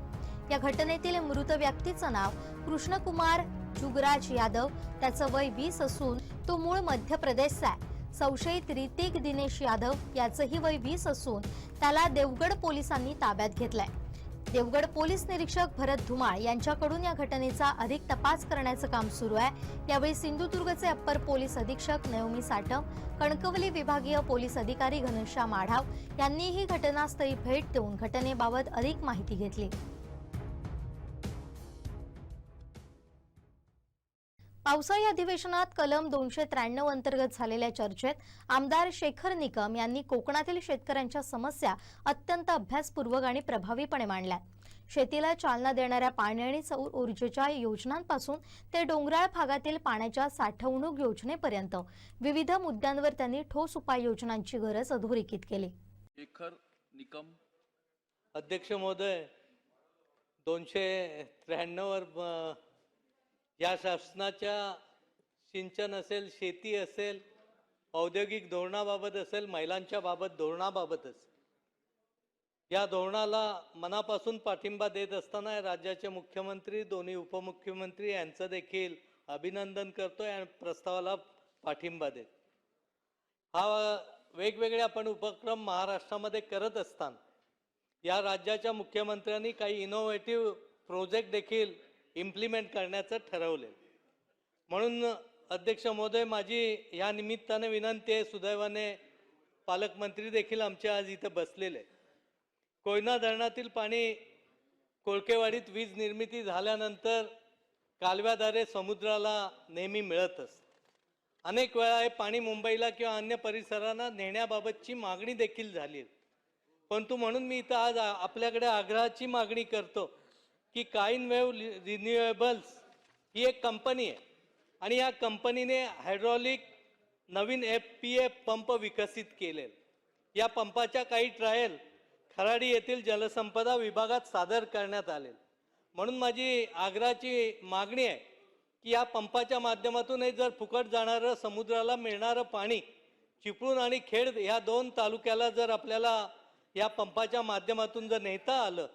या घटनेतील मृत व्यक्तीचं नाव कृष्णकुमार जुगराज यादव, त्याचं वय 20 असून तो मूळ मध्य प्रदेशचा आहे. संशयित ऋतिक दिनेश यादव याचंही वय 20 असून त्याला देवगड पोलिसांनी ताब्यात घेतलंय. देवगड पोलीस निरीक्षक भरत धुमाळ यांच्याकडून या घटनेचा अधिक तपास करण्याचं काम सुरू आहे. यावेळी सिंधुदुर्गचे अप्पर पोलीस अधीक्षक नयोमी साटम, कणकवली विभागीय पोलीस अधिकारी घनश्याम आढाव यांनीही घटनास्थळी भेट देऊन घटनेबाबत अधिक माहिती घेतली. पावसाळी अधिवेशनात कलम 293 अंतर्गत झालेल्या चर्चेत आमदार शेखर निकम यांनी कोकणातील शेतकऱ्यांच्या समस्या अत्यंत अभ्यासपूर्वक आणि प्रभावीपणे मांडल्या. शेतीला चालना देणाऱ्या पाणी आणि सौर ऊर्जेच्या योजनांपासून ते डोंगराळ भागातील पाण्याच्या साठवणूक योजनेपर्यंत विविध मुद्द्यांवर त्यांनी ठोस उपाययोजनांची गरज अधोरेखित केली. शेखर निकम. अध्यक्ष महोदय, 293 वर या शासनाच्या सिंचन असेल, शेती असेल, औद्योगिक धोरणाबाबत असेल, महिलांच्या बाबत धोरणाबाबत असेल, या धोरणाला मनापासून पाठिंबा देत असताना राज्याचे मुख्यमंत्री, दोन्ही उपमुख्यमंत्री यांचं देखील अभिनंदन करतोय आणि प्रस्तावाला पाठिंबा देत. हा वेगवेगळे आपण उपक्रम महाराष्ट्रामध्ये करत असताना या राज्याच्या मुख्यमंत्र्यांनी काही इनोव्हेटिव्ह प्रोजेक्ट देखील इम्प्लिमेंट करण्याचं ठरवले. म्हणून अध्यक्ष महोदय, माझी या निमित्ताने विनंती आहे, सुदैवाने पालकमंत्री देखील आमच्या आज इथं बसलेले. कोयना धरणातील पाणी कोळकेवाडीत वीज निर्मिती झाल्यानंतर कालव्याद्वारे समुद्राला नेहमी मिळत असतं. अनेक वेळा हे पाणी मुंबईला किंवा अन्य परिसरांना नेण्याबाबतची मागणी देखील झाली. परंतु म्हणून मी इथं आज आपल्याकडे आग्रहाची मागणी करतो की काइनवेव्ह रिन्युएबल्स ही एक कंपनी आहे आणि या कंपनीने हायड्रॉलिक नवीन FPA पंप विकसित केले. या पंपाच्या काही ट्रायल खराडी येथील जलसंपदा विभागात सादर करण्यात आले. म्हणून माझी आग्रहाची मागणी आहे की या पंपाच्या माध्यमातून जर फुकट जाणारं समुद्राला मिळणारं पाणी चिपळूण आणि खेड ह्या 2 तालुक्याला जर आपल्याला या पंपाच्या माध्यमातून जर नेता आलं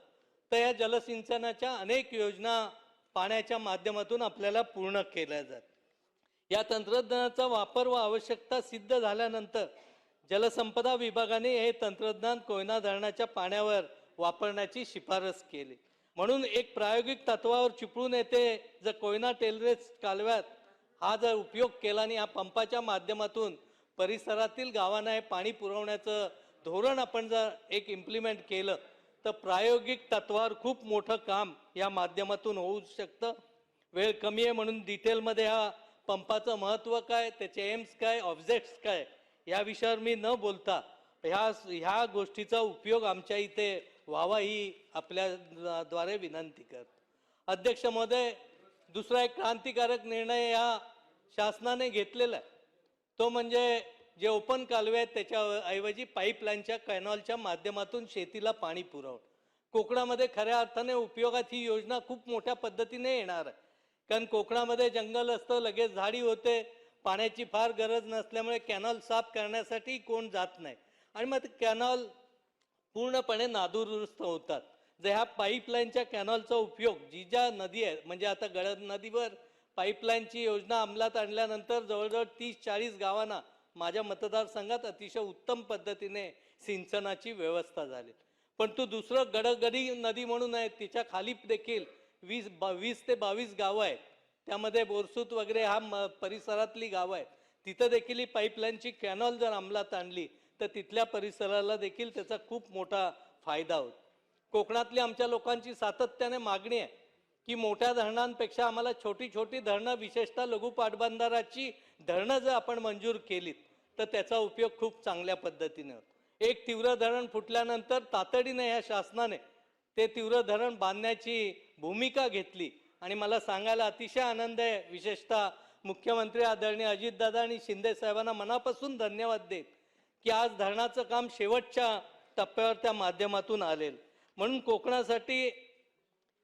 तर या जलसिंचनाच्या अनेक योजना पाण्याच्या माध्यमातून आपल्याला पूर्ण केल्या जातात. या तंत्रज्ञानाचा वापर व आवश्यकता सिद्ध झाल्यानंतर जलसंपदा विभागाने हे तंत्रज्ञान कोयना धरणाच्या पाण्यावर वापरण्याची शिफारस केली. म्हणून एक प्रायोगिक तत्वावर चिपळूण येथे जर कोयना टेलरेस कालव्यात हा जर उपयोग केला आणि या पंपाच्या माध्यमातून परिसरातील गावांना हे पाणी पुरवण्याचं धोरण आपण जर एक इम्प्लिमेंट केलं तर प्रायोगिक तत्वावर खूप मोठं काम या माध्यमातून होऊ शकतं. वेळ कमी आहे म्हणून डिटेलमध्ये हा पंपाचं महत्त्व काय, त्याचे एम्स काय, ऑब्जेक्ट्स काय या विषयावर मी न बोलता ह्या गोष्टीचा उपयोग आमच्या इथे व्हावा ही आपल्याद्वारे विनंती करतो. अध्यक्ष महोदय, दुसरा एक क्रांतिकारक निर्णय या शासनाने घेतलेला आहे, तो म्हणजे जे ओपन कालवे आहेत त्याच्याऐवजी पाईपलाईनच्या कॅनॉलच्या माध्यमातून शेतीला पाणी पुरवणं. कोकणामध्ये खऱ्या अर्थाने उपयोगात ही योजना खूप मोठ्या पद्धतीने येणार आहे. कारण कोकणामध्ये जंगल असतं, लगेच झाडी होते, पाण्याची फार गरज नसल्यामुळे कॅनॉल साफ करण्यासाठी कोण जात नाही आणि मग कॅनॉल पूर्णपणे नादुरुस्त होतात. जर ह्या पाईपलाईनच्या कॅनॉलचा उपयोग जी ज्या नदी आहे, म्हणजे आता गळद नदीवर पाईपलाईनची योजना अंमलात आणल्यानंतर जवळजवळ 30-40 गावांना माझ्या मतदारसंघात अतिशय उत्तम पद्धतीने सिंचनाची व्यवस्था झाली. पण तो दुसरं गडगडी नदी म्हणून आहे, तिच्या खाली देखील 20 ते 22 गावं आहेत. त्यामध्ये बोरसूत वगैरे हा परिसरातली गावं आहेत. तिथं देखील ही पाईपलाईनची कॅनॉल जर अंमलात आणली तर तिथल्या परिसराला देखील त्याचा खूप मोठा फायदा होतो. कोकणातली आमच्या लोकांची सातत्याने मागणी आहे की मोठ्या धरणांपेक्षा आम्हाला छोटी छोटी धरणं, विशेषतः लघु पाटबंधाराची धरणं जर आपण मंजूर केलीत तर त्याचा उपयोग खूप चांगल्या पद्धतीने होतो. एक तीव्र धरण फुटल्यानंतर तातडीने या शासनाने ते तीव्र धरण बांधण्याची भूमिका घेतली आणि मला सांगायला अतिशय आनंद आहे, विशेषतः मुख्यमंत्री आदरणीय अजितदादा आणि शिंदे साहेबांना मनापासून धन्यवाद देत की आज धरणाचं काम शेवटच्या टप्प्यावर त्या माध्यमातून आलेलं. म्हणून कोकणासाठी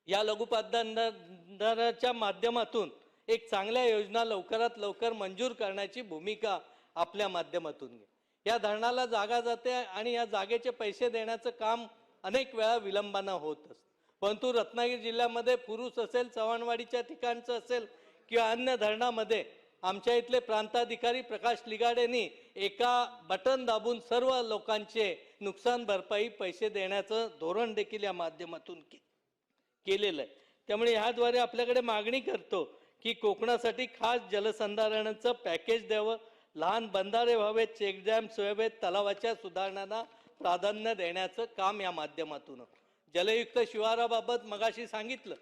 या लघु पाटबंधाराच्या माध्यमातून एक चांगल्या योजना लवकरात लवकर मंजूर करण्याची भूमिका आपल्या माध्यमातून घे. या धरणाला जागा जाते आणि या जागेचे पैसे देण्याचं काम अनेक वेळा विलंबानं होत असतं. परंतु रत्नागिरी जिल्ह्यामध्ये पुरुष असेल, चव्हाणवाडीच्या ठिकाणचं असेल किंवा अन्य धरणामध्ये आमच्या इथले प्रांताधिकारी प्रकाश लिगाडेंनी एका बटन दाबून सर्व लोकांचे नुकसान भरपाई पैसे देण्याचं धोरण देखील या माध्यमातून केलेलं आहे. त्यामुळे ह्याद्वारे आपल्याकडे मागणी करतो की कोकणासाठी खास जलसंधारणाचं पॅकेज द्यावं, लहान बंधारे व्हावेत, चेकडॅम व्हावेत, तलावाच्या सुधारणांना प्राधान्य देण्याचं काम या माध्यमातून. जलयुक्त शिवाराबाबत मगाशी सांगितलं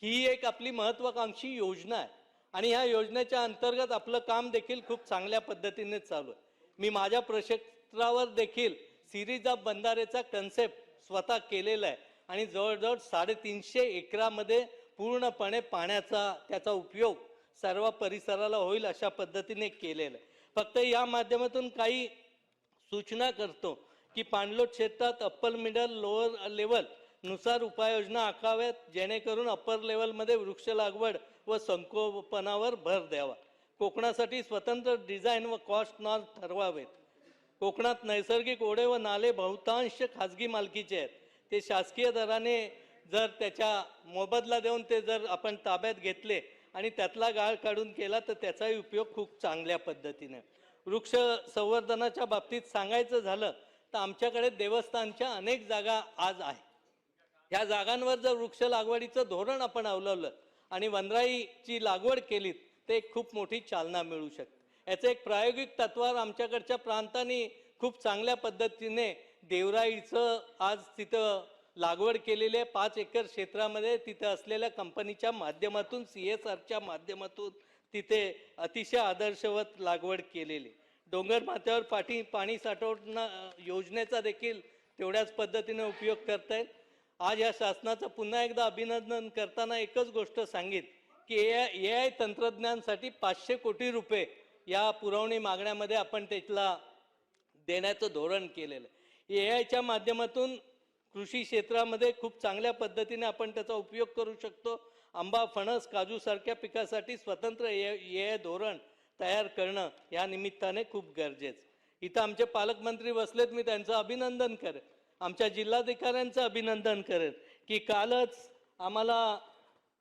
की ही एक आपली महत्वाकांक्षी योजना आहे आणि ह्या योजनेच्या अंतर्गत आपलं काम देखील खूप चांगल्या पद्धतीने चालू आहे. मी माझ्या प्रक्षेत्रावर देखील सिरीज ऑफ बंधारेचा कन्सेप्ट स्वतः केलेला आहे आणि जवळजवळ 350 एकरामध्ये पूर्णपणे पाण्याचा त्याचा उपयोग सर्व परिसराला होईल अशा पद्धतीने केलेला आहे. फक्त या माध्यमातून काही सूचना करतो की पाणलोट क्षेत्रात अप्पर मिडल लोअर लेवल नुसार उपाययोजना आखाव्यात, जेणेकरून अप्पर लेवलमध्ये वृक्ष लागवड व संगोपनावर भर द्यावा. कोकणासाठी स्वतंत्र डिझाईन व कॉस्ट नॉर्म ठरवावेत. कोकणात नैसर्गिक ओढे व नाले बहुतांश खाजगी मालकीचे आहेत. ते शासकीय दराने जर त्याच्या मोबदला देऊन ते जर आपण ताब्यात घेतले आणि त्यातला गाळ काढून केला तर त्याचाही उपयोग खूप चांगल्या पद्धतीने. वृक्ष संवर्धनाच्या बाबतीत सांगायचं झालं तर आमच्याकडे देवस्थानच्या अनेक जागा आज आहे. या जागांवर जर वृक्ष लागवडीचं धोरण आपण अवलंबलं आणि वनराईची लागवड केलीत तर एक खूप मोठी चालना मिळू शकते. याचं एक प्रायोगिक तत्वावर आमच्याकडच्या प्रांतांनी खूप चांगल्या पद्धतीने देवराईचं आज तिथं लागवड केलेली आहे. 5 एकर क्षेत्रामध्ये तिथे असलेल्या कंपनीच्या माध्यमातून CSRच्या माध्यमातून तिथे अतिशय आदर्शवत लागवड केलेली. डोंगर माथ्यावर पाणी साठवण योजनेचा देखील तेवढ्याच पद्धतीने उपयोग करता येईल. आज या शासनाचं पुन्हा एकदा अभिनंदन करताना एकच गोष्ट सांगित की AI तंत्रज्ञानासाठी 500 कोटी रुपये या पुरवणी मागण्यामध्ये आपण त्याला देण्याचं धोरण केलेलं आहे. AIच्या माध्यमातून कृषी क्षेत्रामध्ये खूप चांगल्या पद्धतीने आपण त्याचा उपयोग करू शकतो. आंबा, फणस, काजू सारख्या पिकासाठी स्वतंत्र AI धोरण तयार करणं या निमित्ताने खूप गरजेचं. इथं आमचे पालकमंत्री बसलेत, मी त्यांचं अभिनंदन करेन. आमच्या जिल्हाधिकाऱ्यांचं अभिनंदन करेन की कालच आम्हाला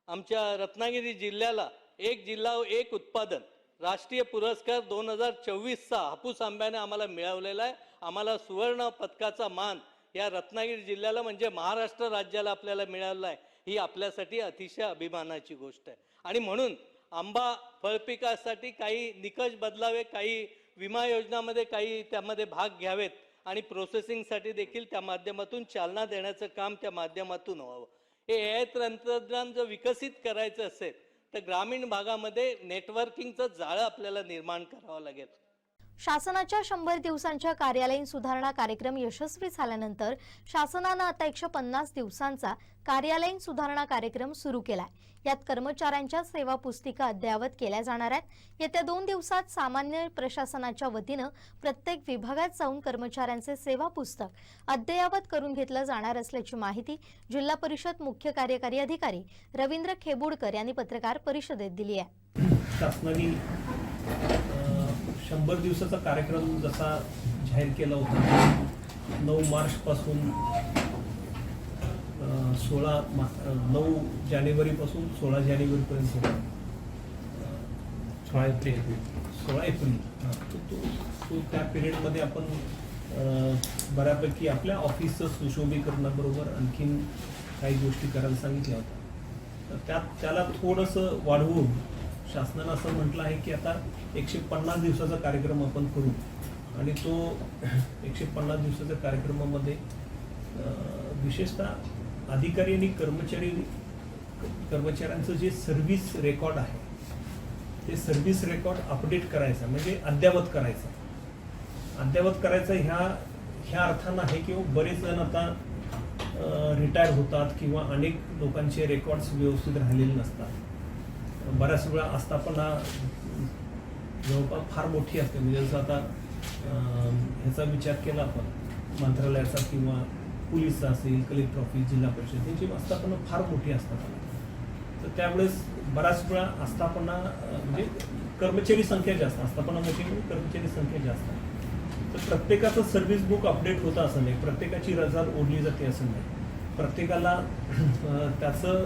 आमच्या रत्नागिरी जिल्ह्याला एक जिल्हा एक उत्पादन राष्ट्रीय पुरस्कार 2024चा हापूस आंब्याने आम्हाला मिळवलेला आहे. आम्हाला सुवर्ण पदकाचा मान या रत्नागिरी जिल्ह्याला म्हणजे महाराष्ट्र राज्याला आपल्याला मिळालेला आहे. ही आपल्यासाठी अतिशय अभिमानाची गोष्ट आहे. आणि म्हणून आंबा फळपिकासाठी काही निकष बदलावे, काही विमा योजनामध्ये काही त्यामध्ये भाग घ्यावेत आणि प्रोसेसिंगसाठी देखील त्या माध्यमातून चालना देण्याचं काम त्या माध्यमातून व्हावं. हे AI तंत्रज्ञान जर विकसित करायचं असेल तर ग्रामीण भागामध्ये नेटवर्किंगचं जाळं आपल्याला निर्माण करावं लागेल. शासनाच्या 100 दिवसांच्या कार्यालयीन सुधारणा कार्यक्रम यशस्वी झाल्यानंतर शासनानं आता 150 दिवसांचा कार्यालयीन सुधारणा कार्यक्रम सुरू केलाय. यात कर्मचाऱ्यांच्या सेवा पुस्तिका अद्ययावत केल्या जाणार आहेत. येत्या 2 दिवसात सामान्य प्रशासनाच्या वतीनं प्रत्येक विभागात जाऊन कर्मचाऱ्यांचे सेवा पुस्तक अद्ययावत करून घेतलं जाणार असल्याची माहिती जिल्हा परिषद मुख्य कार्यकारी अधिकारी रवींद्र खेबुडकर यांनी पत्रकार परिषदेत दिली आहे. शासनाने 100 दिवसाचा कार्यक्रम जसा जाहीर केला होता 9 मार्चपासून 9 जानेवारीपासून 16 जानेवारीपर्यंत 16 एप्रिल तो त्या पिरियडमध्ये आपण बऱ्यापैकी आपल्या ऑफिसचं सुशोभीकरणाबरोबर आणखीन काही गोष्टी करायला सांगितल्या होत्या. तर त्याला थोडंसं वाढवून शासनानं असं म्हटलं आहे की आता 150 दिवसाचा कार्यक्रम आपण करू आणि तो 150 दिवसाच्या कार्यक्रमामध्ये विशेषतः अधिकारी आणि कर्मचारी कर्मचाऱ्यांचं जे सर्व्हिस रेकॉर्ड आहे ते सर्व्हिस रेकॉर्ड अपडेट करायचं, म्हणजे अद्ययावत करायचं ह्या अर्थानं आहे की बरेच जण आता रिटायर होतात किंवा अनेक लोकांचे रेकॉर्ड्स व्यवस्थित राहिलेले नसतात. बऱ्याच वेळा आस्थापना जवळपास फार मोठी असते, म्हणजे जसं आता ह्याचा विचार केला आपण मंत्रालयाचा किंवा पोलीसचा असेल, कलेक्टर ऑफिस, जिल्हा परिषद, यांची आस्थापना फार मोठी असतात. तर त्यावेळेस बऱ्याच वेळा आस्थापना म्हणजे कर्मचारी संख्या जास्त, आस्थापना मोठी म्हणून कर्मचारी संख्या जास्त. तर प्रत्येकाचं सर्व्हिस बुक अपडेट होतं असं नाही, प्रत्येकाची रजा ओढली जाते असं नाही, प्रत्येकाला त्याचं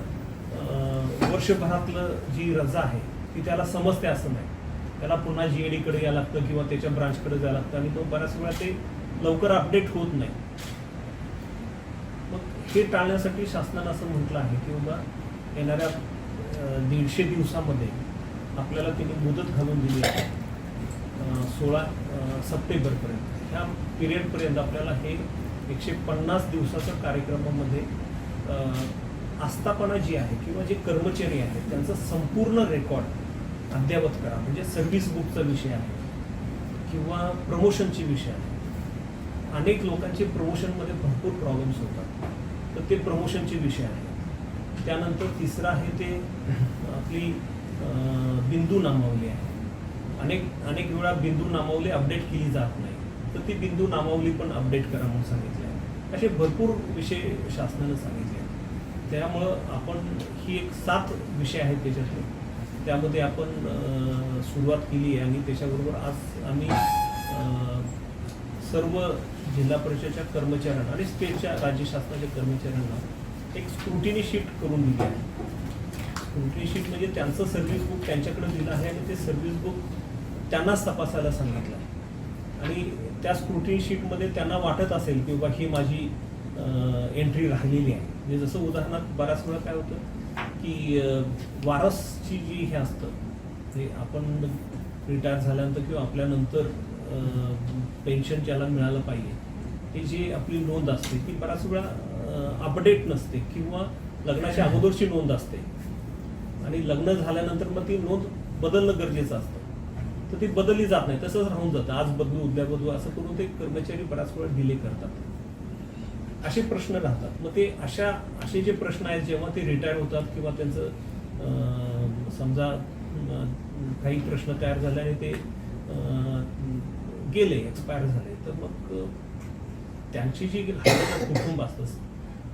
वर्षभरातलं जी रजा आहे ती त्याला समजते असं नाही. त्याला पुन्हा GAD यायला लागतं किंवा त्याच्या ब्रांचकडे जायला लागतं आणि तो बऱ्याच वेळा ते लवकर अपडेट होत नाही. मग हे टाळण्यासाठी शासनानं असं म्हटलं आहे की बाबा येणाऱ्या 150 दिवसामध्ये आपल्याला त्यांनी मुदत घालून दिली आहे 16 सप्टेंबरपर्यंत. ह्या पिरियडपर्यंत आपल्याला हे 150 दिवसाच्या कार्यक्रमामध्ये आस्थापना जी आहे किंवा जे कर्मचारी आहेत त्यांचं संपूर्ण रेकॉर्ड अद्ययावत करा. म्हणजे सर्व्हिस बुकचा विषय आहे किंवा प्रमोशनचे विषय आहे. अनेक लोकांचे प्रमोशनमध्ये भरपूर प्रॉब्लेम्स होतात, तर ते प्रमोशनचे विषय आहे. त्यानंतर तिसरं आहे ते आपली बिंदू नामावली आहे. अनेक वेळा बिंदू नामावली अपडेट केली जात नाही, तर ती बिंदू नामावली पण अपडेट करा म्हणून सांगितलं आहे. असे भरपूर विषय शासनानं सांगितले आहेत. त्यामुळं आपण ही एक 7 विषय आहेत त्याच्यातले, त्यामध्ये आपण सुरुवात केली आहे आणि त्याच्याबरोबर आज आम्ही सर्व जिल्हा परिषदेच्या कर्मचाऱ्यांना आणि स्टेटच्या राज्य शासनाच्या कर्मचाऱ्यांना एक स्क्रुटिनी शीट करून दिली आहे. स्क्रुटिनी शीट म्हणजे त्यांचं सर्व्हिस बुक त्यांच्याकडे दिलं आहे आणि ते सर्व्हिस बुक त्यांनाच तपासायला सांगितलं आहे. आणि त्या स्क्रुटिनी शीटमध्ये त्यांना वाटत असेल की बाबा ही माझी एंट्री राहिलेली आहे. म्हणजे जसं उदाहरणार्थ बऱ्याच वेळा काय होतं की वारसची जी हे असतं ते आपण रिटायर झाल्यानंतर किंवा आपल्यानंतर पेन्शन ज्याला मिळालं पाहिजे ती जी आपली नोंद असते ती बऱ्याच वेळा अपडेट नसते किंवा लग्नाच्या अगोदरची नोंद असते आणि लग्न झाल्यानंतर मग ती नोंद बदलणं गरजेचं असतं, तर ती बदलली जात नाही, तसंच राहून जातं. आज बदलू उद्या बदलू असं करून ते कर्मचारी बऱ्याच वेळा डिले करतात. असे प्रश्न राहतात. मग ते असे जे प्रश्न आहेत जेव्हा ते रिटायर होतात किंवा त्यांचं समजा काही प्रश्न तयार झाले आणि ते गेले, एक्सपायर झाले, तर मग त्यांची जी कुटुंब असतं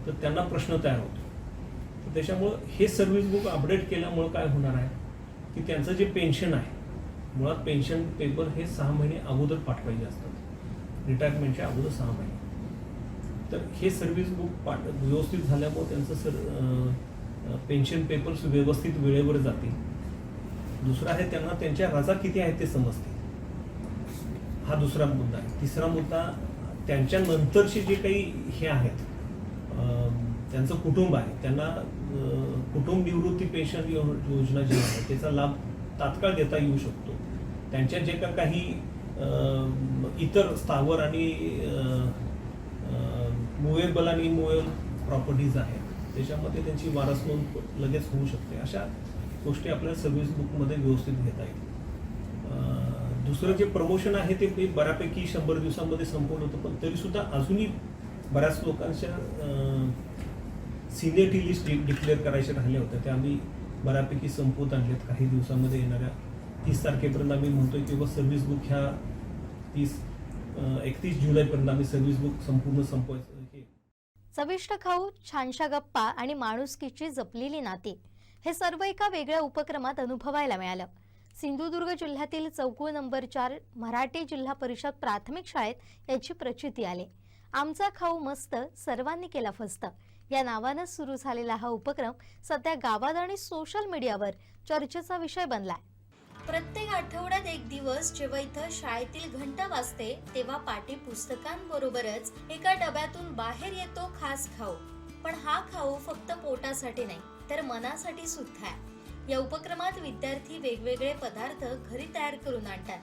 तर त्यांना प्रश्न तयार होतो. तर त्याच्यामुळं हे सर्व्हिस बुक अपडेट केल्यामुळं काय होणार आहे की त्यांचं जे पेन्शन आहे, मुळात पेन्शन पेपर हे 6 महिने अगोदर पाठवायचे असतात, रिटायरमेंटच्या अगोदर 6 महिने. तर हे सर्व्हिस बुक व्यवस्थित झाल्यामुळे त्यांचं पेन्शन पेपर्स व्यवस्थित वेळेवर जातील. दुसरं आहे त्यांना त्यांच्या रजा किती आहेत ते समजतील, हा दुसरा मुद्दा आहे. तिसरा मुद्दा त्यांच्या नंतरचे जे काही हे आहेत त्यांचं कुटुंब आहे त्यांना कुटुंब निवृत्ती पेन्शन योजना जी आहे त्याचा लाभ तात्काळ देता येऊ शकतो. त्यांच्या जे काही इतर स्थावर आणि मुवेबल आणि इमूवेबल प्रॉपर्टीज आहेत त्याच्यामध्ये त्यांची वारस नोंद लगेच होऊ शकते. अशा गोष्टी आपल्याला सर्व्हिस बुकमध्ये व्यवस्थित घेता येईल. दुसरं जे प्रमोशन आहे ते बऱ्यापैकी 100 दिवसांमध्ये संपवलं होतं, पण तरीसुद्धा अजूनही बऱ्याच लोकांच्या सिनियरिटी लिस्ट डिक्लेअर करायच्या राहिल्या होत्या, त्या आम्ही बऱ्यापैकी संपवत आणल्यात. काही दिवसांमध्ये येणाऱ्या 30 तारखेपर्यंत आम्ही म्हणतोय की सर्व्हिस बुक ह्या 31 जुलैपर्यंत आम्ही सर्व्हिस बुक संपूर्ण संपवायचं. चविष्ट खाऊ, छानशा गप्पा आणि माणुसकीची जपलेली नाती हे सर्व एका वेगळ्या उपक्रमात अनुभवायला मिळालं. सिंधुदुर्ग जिल्ह्यातील चौकुळ नंबर 4 मराठी जिल्हा परिषद प्राथमिक शाळेत याची प्रचिती आली. आमचा खाऊ मस्त, सर्वांनी केला फस्त या नावानं सुरू झालेला हा उपक्रम सध्या गावात आणि सोशल मीडियावर चर्चेचा विषय बनलाय. प्रत्येक आठवड्यात एक दिवस जेव्हा इथं शाळेतील घंटा वाजते तेव्हा पाटी पुस्तकांबरोबरच एका डब्यातून बाहेर येतो खास खाऊ. पण हा खाऊ फक्त पोटासाठी नाही तर मनासाठी सुद्धा आहे. या उपक्रमात विद्यार्थी वेगवेगळे पदार्थ घरी तयार करून आणतात,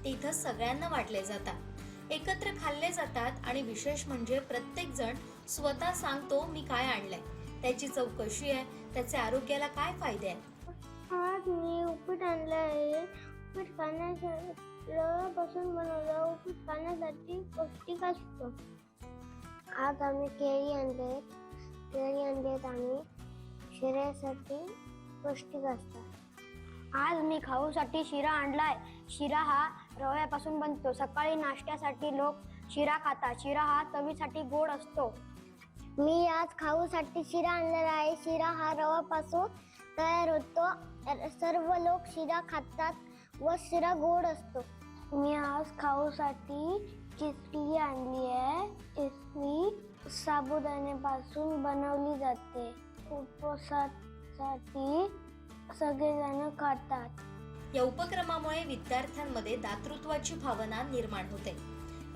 ते इथं सगळ्यांना वाटले जातात, एकत्र खाल्ले जातात आणि विशेष म्हणजे प्रत्येक जण स्वतः सांगतो मी काय आणलंय. त्याची चव कशी आहे, त्याचे आरोग्याला काय फायदे आहेत. आज मी उपीट आणलं आहे. उपीट खाण्यासाठी रव्यापासून बनवलं उपीट खाण्यासाठी पौष्टिक असतं. आज आम्ही केळी आणलेत आम्ही शिऱ्यासाठी पौष्टिक असतात. आज मी खाऊसाठी शिरा आणलाय. शिरा हा रव्यापासून बनतो. सकाळी नाश्त्यासाठी लोक शिरा खातात. शिरा हा चवीसाठी गोड असतो. मी आज खाऊसाठी शिरा आणलेला आहे. शिरा हा रव्यापासून तयार होतो. सर्व लोक शिरा खातात व शिरा गोड असतो. मी आज खाऊसाठी चिचली आणली आहे. चिचली साबुदाण्यापासून बनवली जाते. उपवासासाठी सगळेजण खातात. या उपक्रमामुळे विद्यार्थ्यांमध्ये दातृत्वाची भावना निर्माण होते,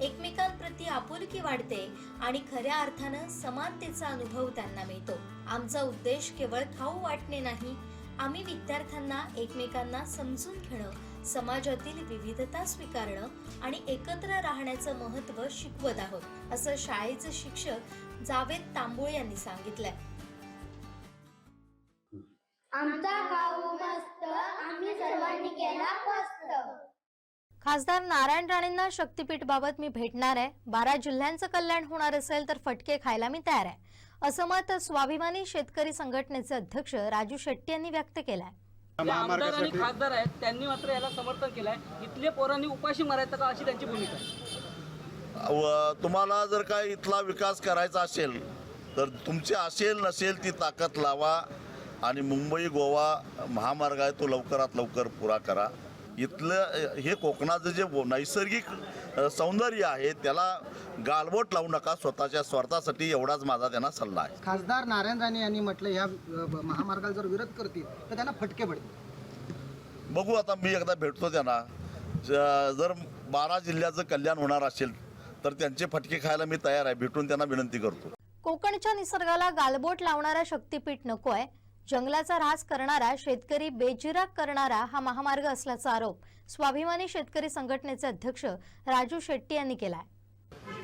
एकमेकांप्रती आपुलकी वाढते आणि खऱ्या अर्थानं समानतेचा अनुभव त्यांना मिळतो. आमचा उद्देश केवळ खाऊ वाटणे नाही, आम्ही विद्यार्थ्यांना एकमेकांना समजून घेणं, समाजातील विविधता स्वीकारणं आणि एकत्र राहण्याचं महत्त्व शिकवत आहोत, असं शाळेचे शिक्षक जावेद तांबोळे यांनी सांगितलंय. आमचा खाऊ मस्त, आम्ही सर्वांनी केला मस्त. खासदार नारायण राणेंना शक्तीपीठबाबत मी भेटणार आहे. 12 जिल्ह्यांचं कल्याण होणार असेल तर फटके खायला मी तयार आहे, असं मत स्वाभिमानी शेतकरी संघटनेचे अध्यक्ष राजू शेट्टी यांनी व्यक्त केलंय. आमदार आणि खासदार आहेत त्यांनी मात्र याला समर्थन केलंय. इथल्या पोरांनी उपाशी मारायचं का अशी त्यांची भूमिका आहे. तुम्हाला जर काय इथला विकास करायचा असेल तर तुमची असेल नसेल ती ताकद लावा आणि मुंबई गोवा महामार्ग आहे तो लवकरात लवकर पुरा करा. इथलं हे कोकणाचं जे नैसर्गिक सौंदर्य आहे त्याला गालबोट लावू नका स्वतःच्या स्वार्थासाठी, एवढाच माझा त्यांना सल्ला आहे. खासदार नारायण राणे यांनी म्हटलं या महामार्गाला जर विरोध करतील तर त्यांना फटके पडतील. बघू आता मी एकदा भेटतो त्यांना. जर 12 जिल्ह्याचं कल्याण होणार असेल तर त्यांचे फटके खायला मी तयार आहे. भेटून त्यांना विनंती करतो. कोकणच्या निसर्गाला गालबोट लावणारा शक्तीपीठ नकोय, जंगलाचा ऱ्हास करणारा, शेतकरी बेचिराग करणारा हा महामार्ग असल्याचा आरोप स्वाभिमानी शेतकरी संघटनेचे अध्यक्ष राजू शेट्टी यांनी केलाय.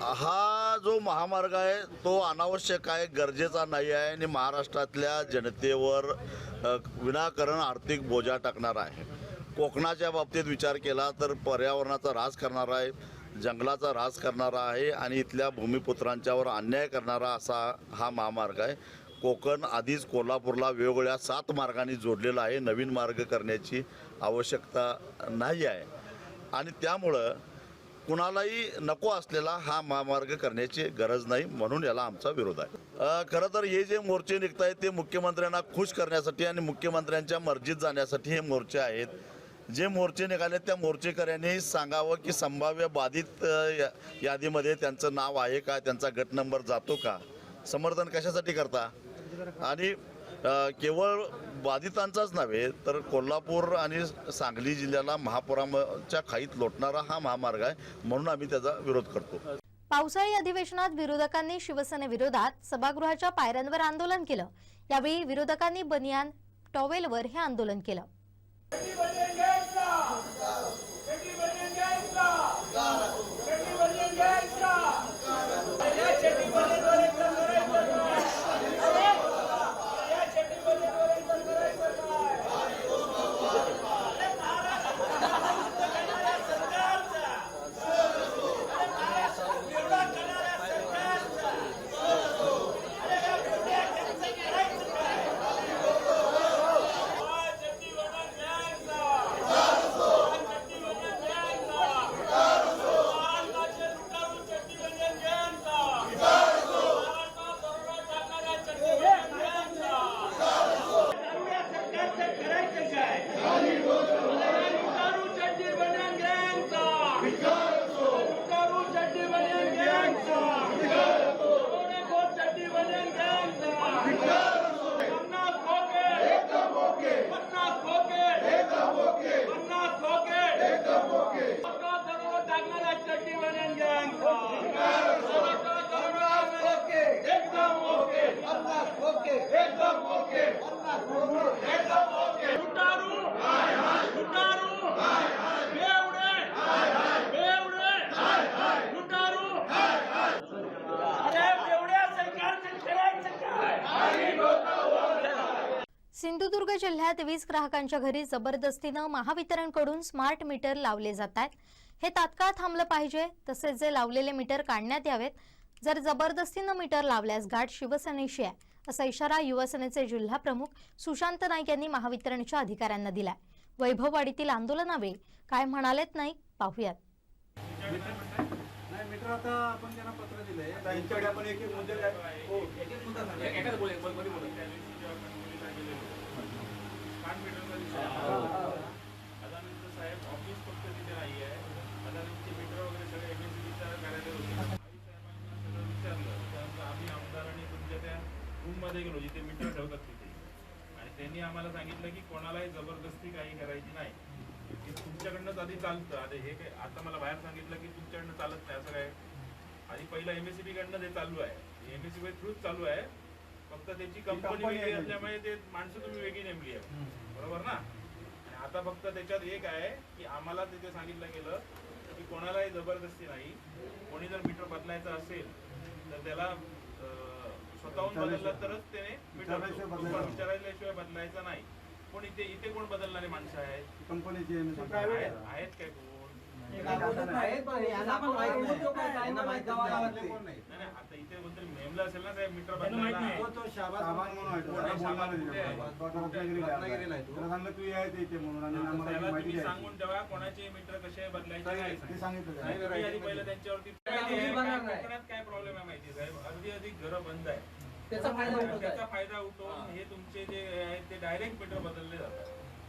हा जो महामार्ग आहे तो अनावश्यक आहे, गरजेचा नाही आहे आणि महाराष्ट्रातल्या जनतेवर विनाकारण आर्थिक बोजा टाकणार आहे. कोकणाच्या बाबतीत विचार केला तर पर्यावरणाचा ऱ्हास करणारा आहे, जंगलाचा ऱ्हास करणारा आहे आणि इथल्या भूमिपुत्रांच्यावर अन्याय करणारा असा हा महामार्ग आहे. कोकण आधीच कोल्हापूरला वेगवेगळ्या 7 मार्गांनी जोडलेला आहे. नवीन मार्ग करण्याची आवश्यकता नाही आहे आणि त्यामुळं कुणालाही नको असलेला हा महामार्ग करण्याची गरज नाही, म्हणून याला आमचा विरोध आहे. खरं तर हे जे मोर्चे निघत आहेत ते मुख्यमंत्र्यांना खुश करण्यासाठी आणि मुख्यमंत्र्यांच्या मर्जीत जाण्यासाठी हे मोर्चे आहेत. जे मोर्चे निघाले त्या मोर्चेकऱ्यांनी सांगावं की संभाव्य बाधित यादीमध्ये त्यांचं नाव आहे का, त्यांचा गट नंबर जातो का, समर्थन कशासाठी करता. आणि केवळ बाधितांचाच नव्हे तर कोल्हापूर आणि सांगली जिल्ह्याला महापुराच्या खाईत लोटणारा हा महामार्ग आहे, म्हणून आम्ही त्याचा विरोध करतो. पावसाळी अधिवेशनात विरोधकांनी शिवसेनेविरोधात सभागृहाच्या पायऱ्यांवर आंदोलन केलं. यावेळी विरोधकांनी बनियान टॉवेलवर हे आंदोलन केलं. सिंधुदुर्ग जिल्ह्यात वीज ग्राहकांच्या घरी जबरदस्तीनं महावितरणकडून स्मार्ट मीटर लावले जात आहेत. हे तात्काळ थांबलं पाहिजे. तसेच जे लावलेले मीटर काढण्यात यावेत. जर जबरदस्तीनं मीटर लावल्यास गाठ शिवसेनेशी आहे, असा इशारा युवासेनेचे जिल्हा प्रमुख सुशांत नाईक यांनी महावितरणच्या अधिकाऱ्यांना दिलाय. वैभववाडीतील आंदोलनावेळी काय म्हणालेत नाईक, पाहूयात. नाही मीटर आता आपण त्यांना पत्र दिलंय. त्यांच्याकडे आपण एक एक मुद्दे साहेब ऑफिस फक्त तिथे नाही आहे. अदानीचे मीटर वगैरे सगळे एमएससीबीच्या कार्यालय होते. सगळं विचारलं त्यानंतर आम्ही आमदारांनी तुमच्या त्या रूममध्ये गेलो जिथे मीटर ठेवतात तिथे, आणि त्यांनी आम्हाला सांगितलं की कोणालाही जबरदस्ती काही करायची नाही. तुमच्याकडनंच आधी चालतं. आता हे काय आता मला बाहेर सांगितलं की तुमच्याकडनं चालत नाही असं काय. आधी पहिला एमएससीबी कडनं ते चालू आहे. एमएससीबी थ्रूच चालू आहे. फक्त त्याची कंपनी वेगळी असल्यामुळे ते माणसं तुम्ही वेगळी नेमली आहे, बरोबर ना. आणि आता फक्त त्याच्यात एक आहे की आम्हाला तिथे सांगितलं गेलं की कोणालाही जबरदस्ती नाही. कोणी जर मीटर बदलायचं असेल तर त्याला स्वतःहून बदलला तरच त्याने मीटर विचारल्याशिवाय बदलायचा नाही. पण इथे कोण बदलणारे माणसं आहेत? कंपनीचे आहेत काय कोण? नाही आता इथे कोणतरी नेमलं असेल ना साहेब मीटर बदलायला. तुम्ही सांगून ठेवा कोणाचे मीटर कसे बदलायचे सांगितलं पहिलं त्यांच्यावरती. कोकणात काय प्रॉब्लेम आहे माहिती साहेब, अगदी अधिक घरं बंद आहे. त्याचा फायदा उठवून हे तुमचे जे आहेत ते डायरेक्ट मीटर बदलले जातात.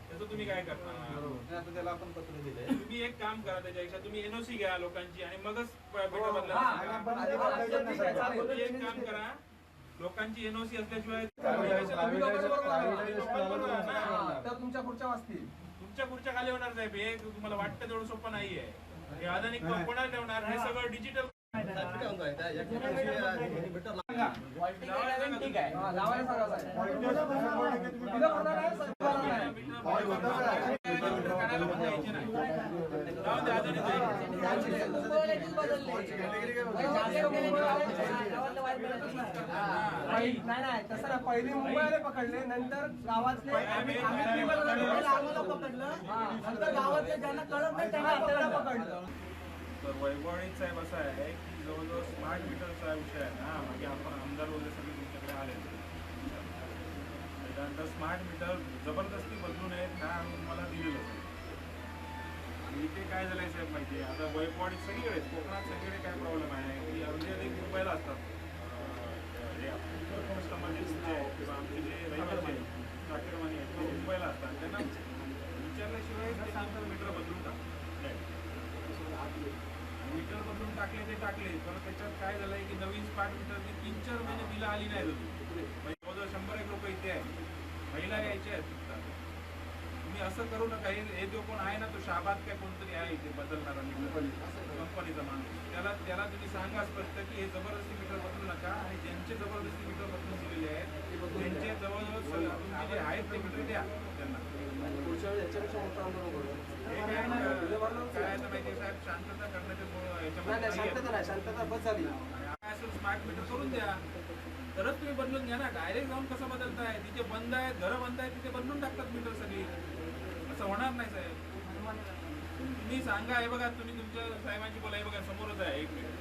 त्याचं तुम्ही काय करणार? आता त्याला आपण पत्र दिले. तुम्ही एक काम करा, त्याच्यापेक्षा तुम्ही एनओसी घ्या लोकांची आणि मगच मीटर बदला. एक काम करा, लोकांची एनओसी असल्याशिवाय तुमच्या पुढच्या वाजतील. तुमच्या पुढच्या खाली होणार साहेब. हे तुम्हाला वाटतं तेवढं सोपं नाहीये. हे अदानी कोणाला ठेवणार? हे सगळं डिजिटल नाही तसं ना, पहिली मुंबईला पकडले, नंतर गावातले पकडलं, नंतर गावातले ज्यांना कळत नाही त्यांना आपल्याला पकडलं. तर वैभववाडीत साहेब असं आहे की जवळजवळ स्मार्ट मीटरचा विषय आहे ना. म्हणजे आपण आमदार वगैरे सगळे तुमच्याकडे आले, त्याच्यानंतर स्मार्ट मीटर जबरदस्ती बदलू नयेत काय आम्ही तुम्हाला दिलेलं आहे. इथे काय झालंय साहेब माहिती आहे, आता वैभववाडीत सगळीकडे कोकणात सगळीकडे काय प्रॉब्लेम आहे की अगदी अधिक मुंबईला असतात कस्टमर जे आहे किंवा आमचे जे रहिवासी चाकरमानी आहेत ते मुंबईला असतात. त्यांना विचारल्याशिवाय मीटर बदलून टाकतात. मीटर बदलून टाकले ते टाकले, पण त्याच्यात काय झालंय की नवीन स्मार्ट मीटरची 3-4 महिने बिलं आली नाही होती. जवळजवळ 100 लोक इथे आहेत, महिला यायच्या आहेत. तुम्ही असं करू नका. हे जो कोण आहे ना तो शाबाद काय कोणतरी आहे इथे बदलणारा मीटर कंपनीचा माणूस, त्याला तुम्ही सांगा स्पष्ट की हे जबरदस्ती मीटर बदलू नका. आणि ज्यांचे जबरदस्ती मीटर बदलून दिलेले आहेत त्यांचे जवळजवळ तुमचे जे आहेत ते मीटर द्या त्यांना. पुढच्या वेळी याच्यापेक्षा मोठा आंदोलन करू. काय माहिती साहेब, शांतता करण्याच्या शांतता बस झाली. असं स्मार्ट मीटर करून द्या, तरच तुम्ही बदलून घ्या ना. डायरेक्ट जाऊन कसं बदलताय? तिथे बंद आहेत, घरं बंद आहेत, तिथे बदलून टाकतात मीटर सगळी. असं होणार नाही साहेब. तुम्ही सांगा. हे बघा, तुम्ही तुमच्या साहेबांची बोला. हे बघा समोरच आहे. एक मिनिट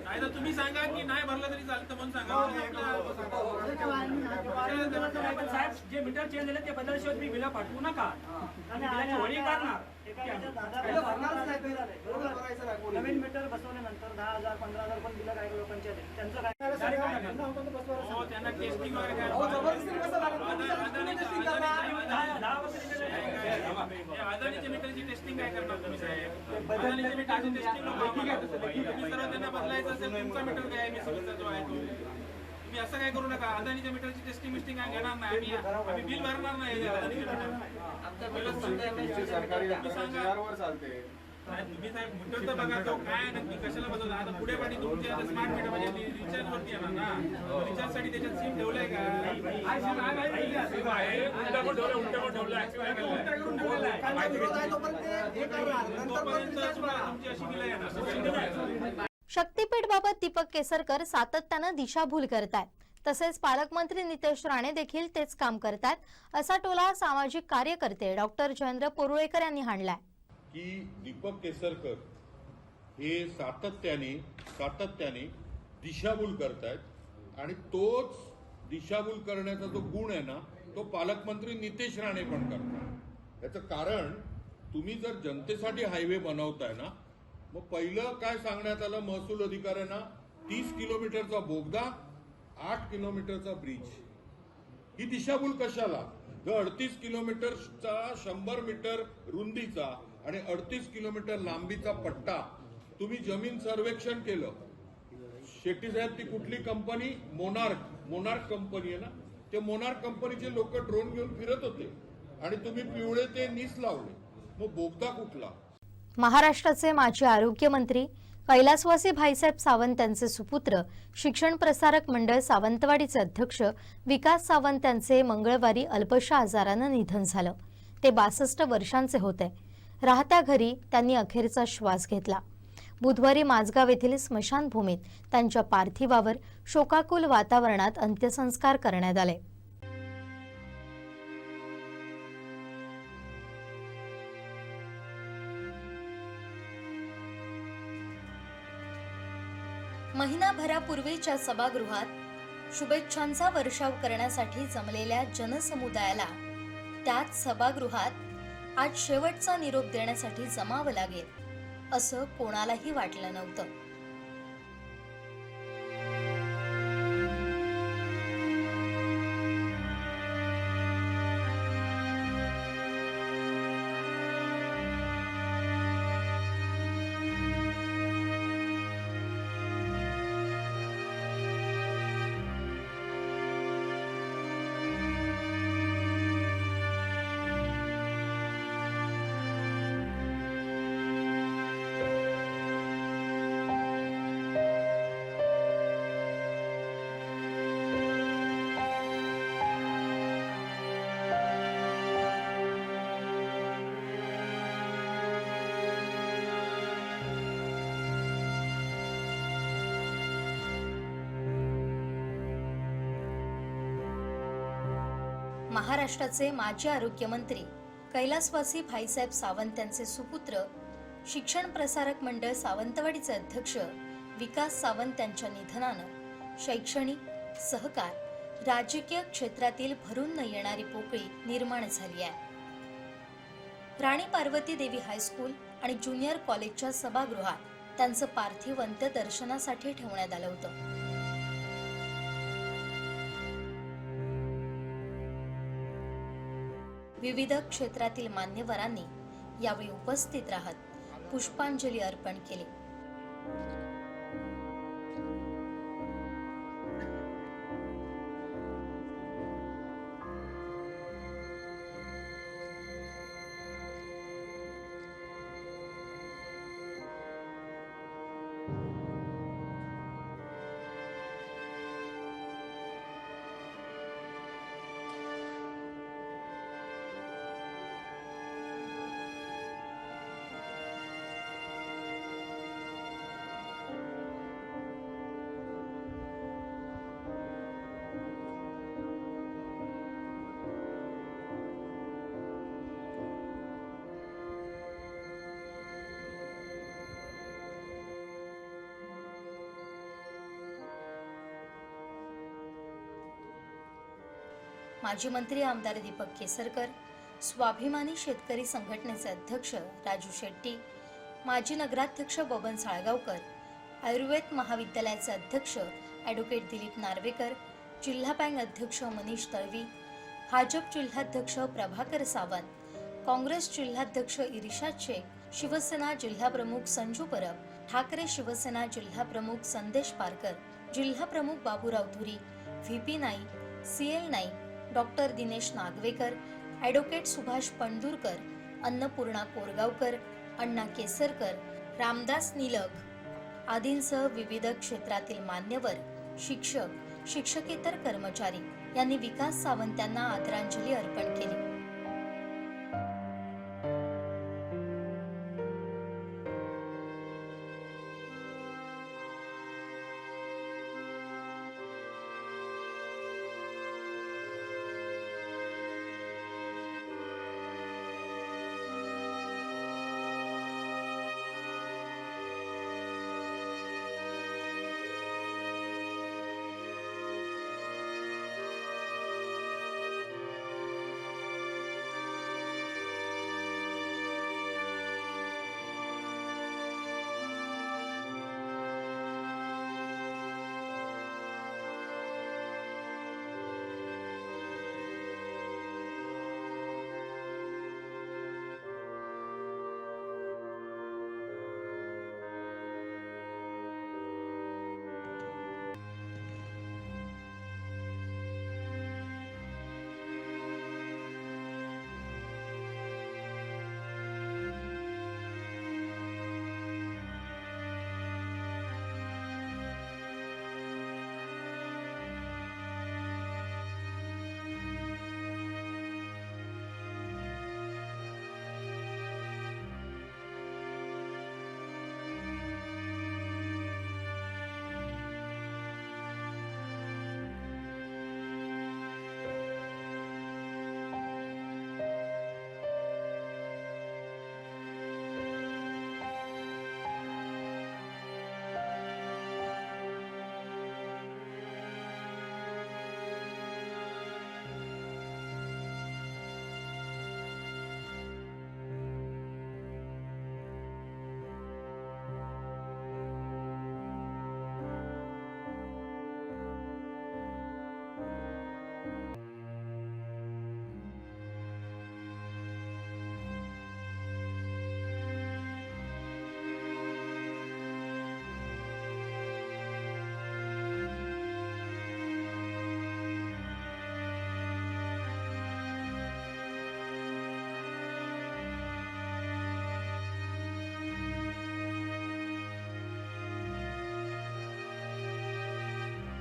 नाही तर तुम्ही सांगा की नाही भरलं तरी चालतं म्हणून सांगा. साहेब जे मीटर चेंज झाले ते बदलल्याशिवाय तुम्ही बिलं पाठवू नका. होळी करणार नवीन मीटर बसवल्यानंतर 10,000 15,000 पण बिलं काही लोकांचे त्यांचं काय त्यांना टेस्टिंग वगैरे अदानीच्या मीटरची टेस्टिंग काय करणार तुम्ही साहेब? अदानीच्या मीटरची टेस्टिंग तुम्ही सर्व त्यांना बदलायचं असेल तुमचा मीटर काय एमएससीबीचा जो आहे तो. तुम्ही असं काय करू नका. अदानीच्या मीटरची टेस्टिंग मिस्टिंग काय घेणार नाही. आम्ही बिल भरणार नाही अदानीच्या चालते. तुम्ही साहेब मीटर तर बघा तो काय नक्की कशाला बदलला. आता पुढे पाठी तुमचे स्मार्ट मीटर म्हणजे रिचार्ज वरती येणार ना. रिचार्ज साठी त्याच्यात सिम ठेवलंय का? ऍक्टिव्ह आहे, उलटा पण ठेवलं, उलटा पण ठेवलं, ऍक्टिव्ह आहे का कांदा विरोध आहे तोपर्यंत ते करणार. नंतर पण तोपर्यंत त्याच बघा. तुमची अशी विलय येणार. शक्तीपीठ बाबत दीपक केसरकर सातत्यानं दिशाभूल करतायत. तसेच पालकमंत्री नितेश राणे देखील तेच काम करतायत असा टोला सामाजिक कार्यकर्ते डॉक्टर जयेंद्र पोरुळेकर यांनी हाणलाय. की दीपक केसरकर हे सातत्याने दिशाभूल करतायत आणि तोच दिशाभूल करण्याचा जो गुण आहे ना तो पालकमंत्री नितेश राणे पण करतात. याचं कारण तुम्ही जर जनतेसाठी हायवे बनवताय ना मग पहिलं काय सांगण्यात आलं महसूल अधिकाऱ्यांना 30 किलोमीटरचा बोगदा 8 किलोमीटरचा ब्रिज. ही दिशाभूल कशाला? जर 38 किलोमीटरचा 100 मीटर रुंदीचा आणि 38 किलोमीटर लांबीचा पट्टा तुम्ही जमीन सर्वेक्षण केलं. शेट्टी साहेब ती कुठली कंपनी? मोनार्क कंपनी आहे ना. ते मोनार्क कंपनीचे लोक ड्रोन घेऊन फिरत होते आणि तुम्ही पिवळे ते नीस लावले. मग बोगदा कुठला? महाराष्ट्राचे माजी आरोग्यमंत्री कैलासवासी भाईसाहेब सावंत यांचे सुपुत्र शिक्षण प्रसारक मंडळ सावंतवाडीचे अध्यक्ष विकास सावंत यांचे मंगळवारी अल्पशा आजारानं निधन झालं. ते 62 वर्षांचे होते. राहत्या घरी त्यांनी अखेरचा श्वास घेतला. बुधवारी माझगाव येथील स्मशानभूमीत त्यांच्या पार्थिवावर शोकाकुल वातावरणात अंत्यसंस्कार करण्यात आले. महिनाभरापूर्वीच्या सभागृहात शुभेच्छांचा वर्षाव करण्यासाठी जमलेल्या जनसमुदायाला त्याच सभागृहात आज शेवटचा निरोप देण्यासाठी जमावं लागेल असं कोणालाही वाटलं नव्हतं. महाराष्ट्राचे माजी आरोग्यमंत्री कैलासवासी भाईसाहेब सावंत यांचे सुपुत्र शिक्षण प्रसारक मंडळ सावंतवाडीचे अध्यक्ष विकास सावंत यांच्या निधनानं शैक्षणिक, सहकार, राजकीय क्षेत्रातील भरून न येणारी पोकळी निर्माण झाली आहे. राणी पार्वती देवी हायस्कूल आणि ज्युनियर कॉलेजच्या सभागृहात त्यांचं पार्थिव अंत्यदर्शनासाठी ठेवण्यात आलं होतं. विविध क्षेत्रातील मान्यवरांनी यावेळी उपस्थित राहत पुष्पांजली अर्पण केली. माजी मंत्री आमदार दीपक केसरकर, स्वाभिमानी शेतकरी संघटनेचे अध्यक्ष राजू शेट्टी, माजी नगराध्यक्ष बबन साळगावकर, आयुर्वेद महाविद्यालयाचे अध्यक्ष ॲडव्होकेट दिलीप नार्वेकर, जिल्हा बँक अध्यक्ष मनीष तळवी, भाजप जिल्हाध्यक्ष प्रभाकर सावंत, काँग्रेस जिल्हाध्यक्ष इरिशाद शेख, शिवसेना जिल्हाप्रमुख संजू परब, ठाकरे शिवसेना जिल्हाप्रमुख संदेश पारकर, जिल्हाप्रमुख Baburao Dhuri, VP Naik, CL Naik, doctor Dinesh Nagvekar, advocate Subhash Pandurkar, Annapurna Korgaonkar, Anna Kesarkar, Ramdas Nilag आदींसह विविध क्षेत्रातील मान्यवर, शिक्षक, शिक्षकेतर कर्मचारी यांनी विकास सावंत यांना आदरांजली अर्पण केली.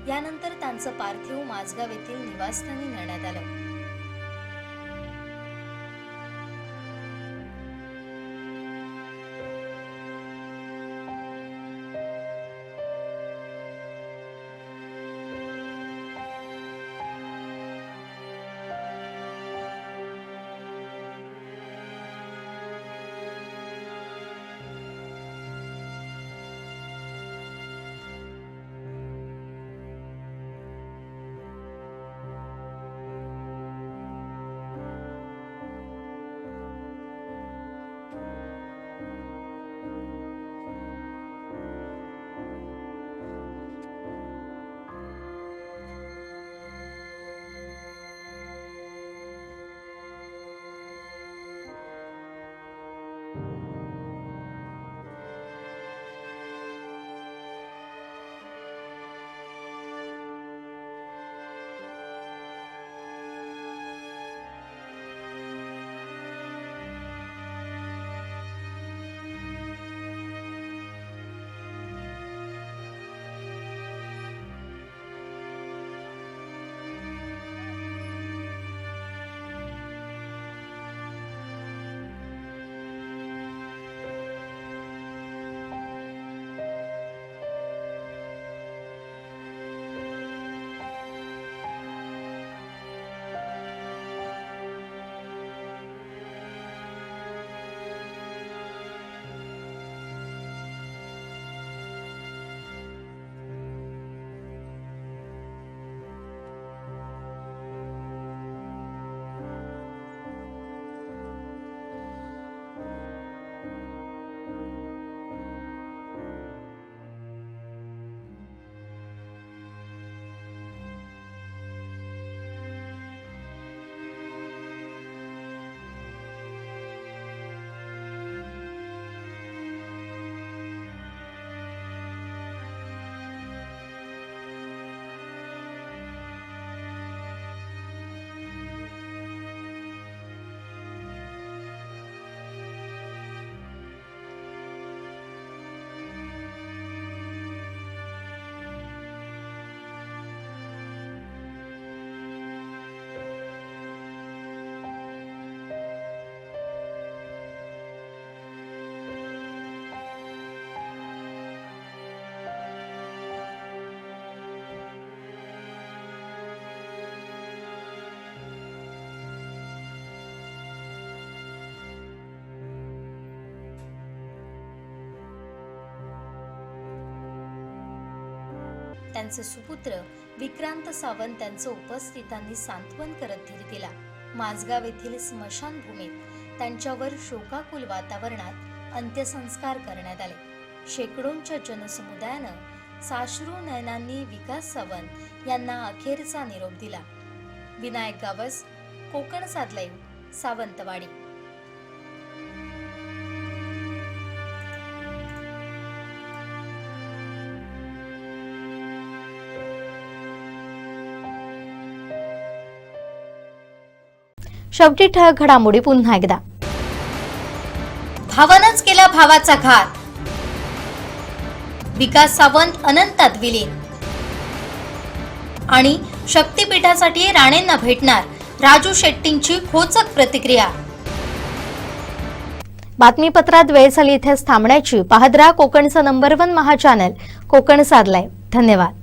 यानंतर त्यांचं पार्थिव माझगाव येथील निवासस्थानी नेण्यात आलं. त्यांचे सुपुत्र विक्रांत सावंत यांचं उपस्थितांनी सांत्वन करत धीर दिला. माझगाव येथील स्मशानभूमीत त्यांच्यावर शोकाकुल वातावरणात अंत्यसंस्कार करण्यात आले. शेकडोंच्या जनसमुदायानं साश्रू नयनांनी विकास सावंत यांना अखेरचा निरोप दिला. विनायक गावस, कोकण साद लाईव्ह, सावंतवाडी. शेवटी ठळक घडामोडी पुन्हा एकदा. भावानंच केला भावाचा घात, विकास सावंत अनंतात विलीन. आणि शक्तीपीठासाठी राणेंना भेटणार, राजू शेट्टींची खोचक प्रतिक्रिया. बातमीपत्रात वेळ झाली इथेच थांबण्याची. पाहत राहा कोकणचं नंबर 1 महा चॅनल कोकण साद लाईव्ह. धन्यवाद.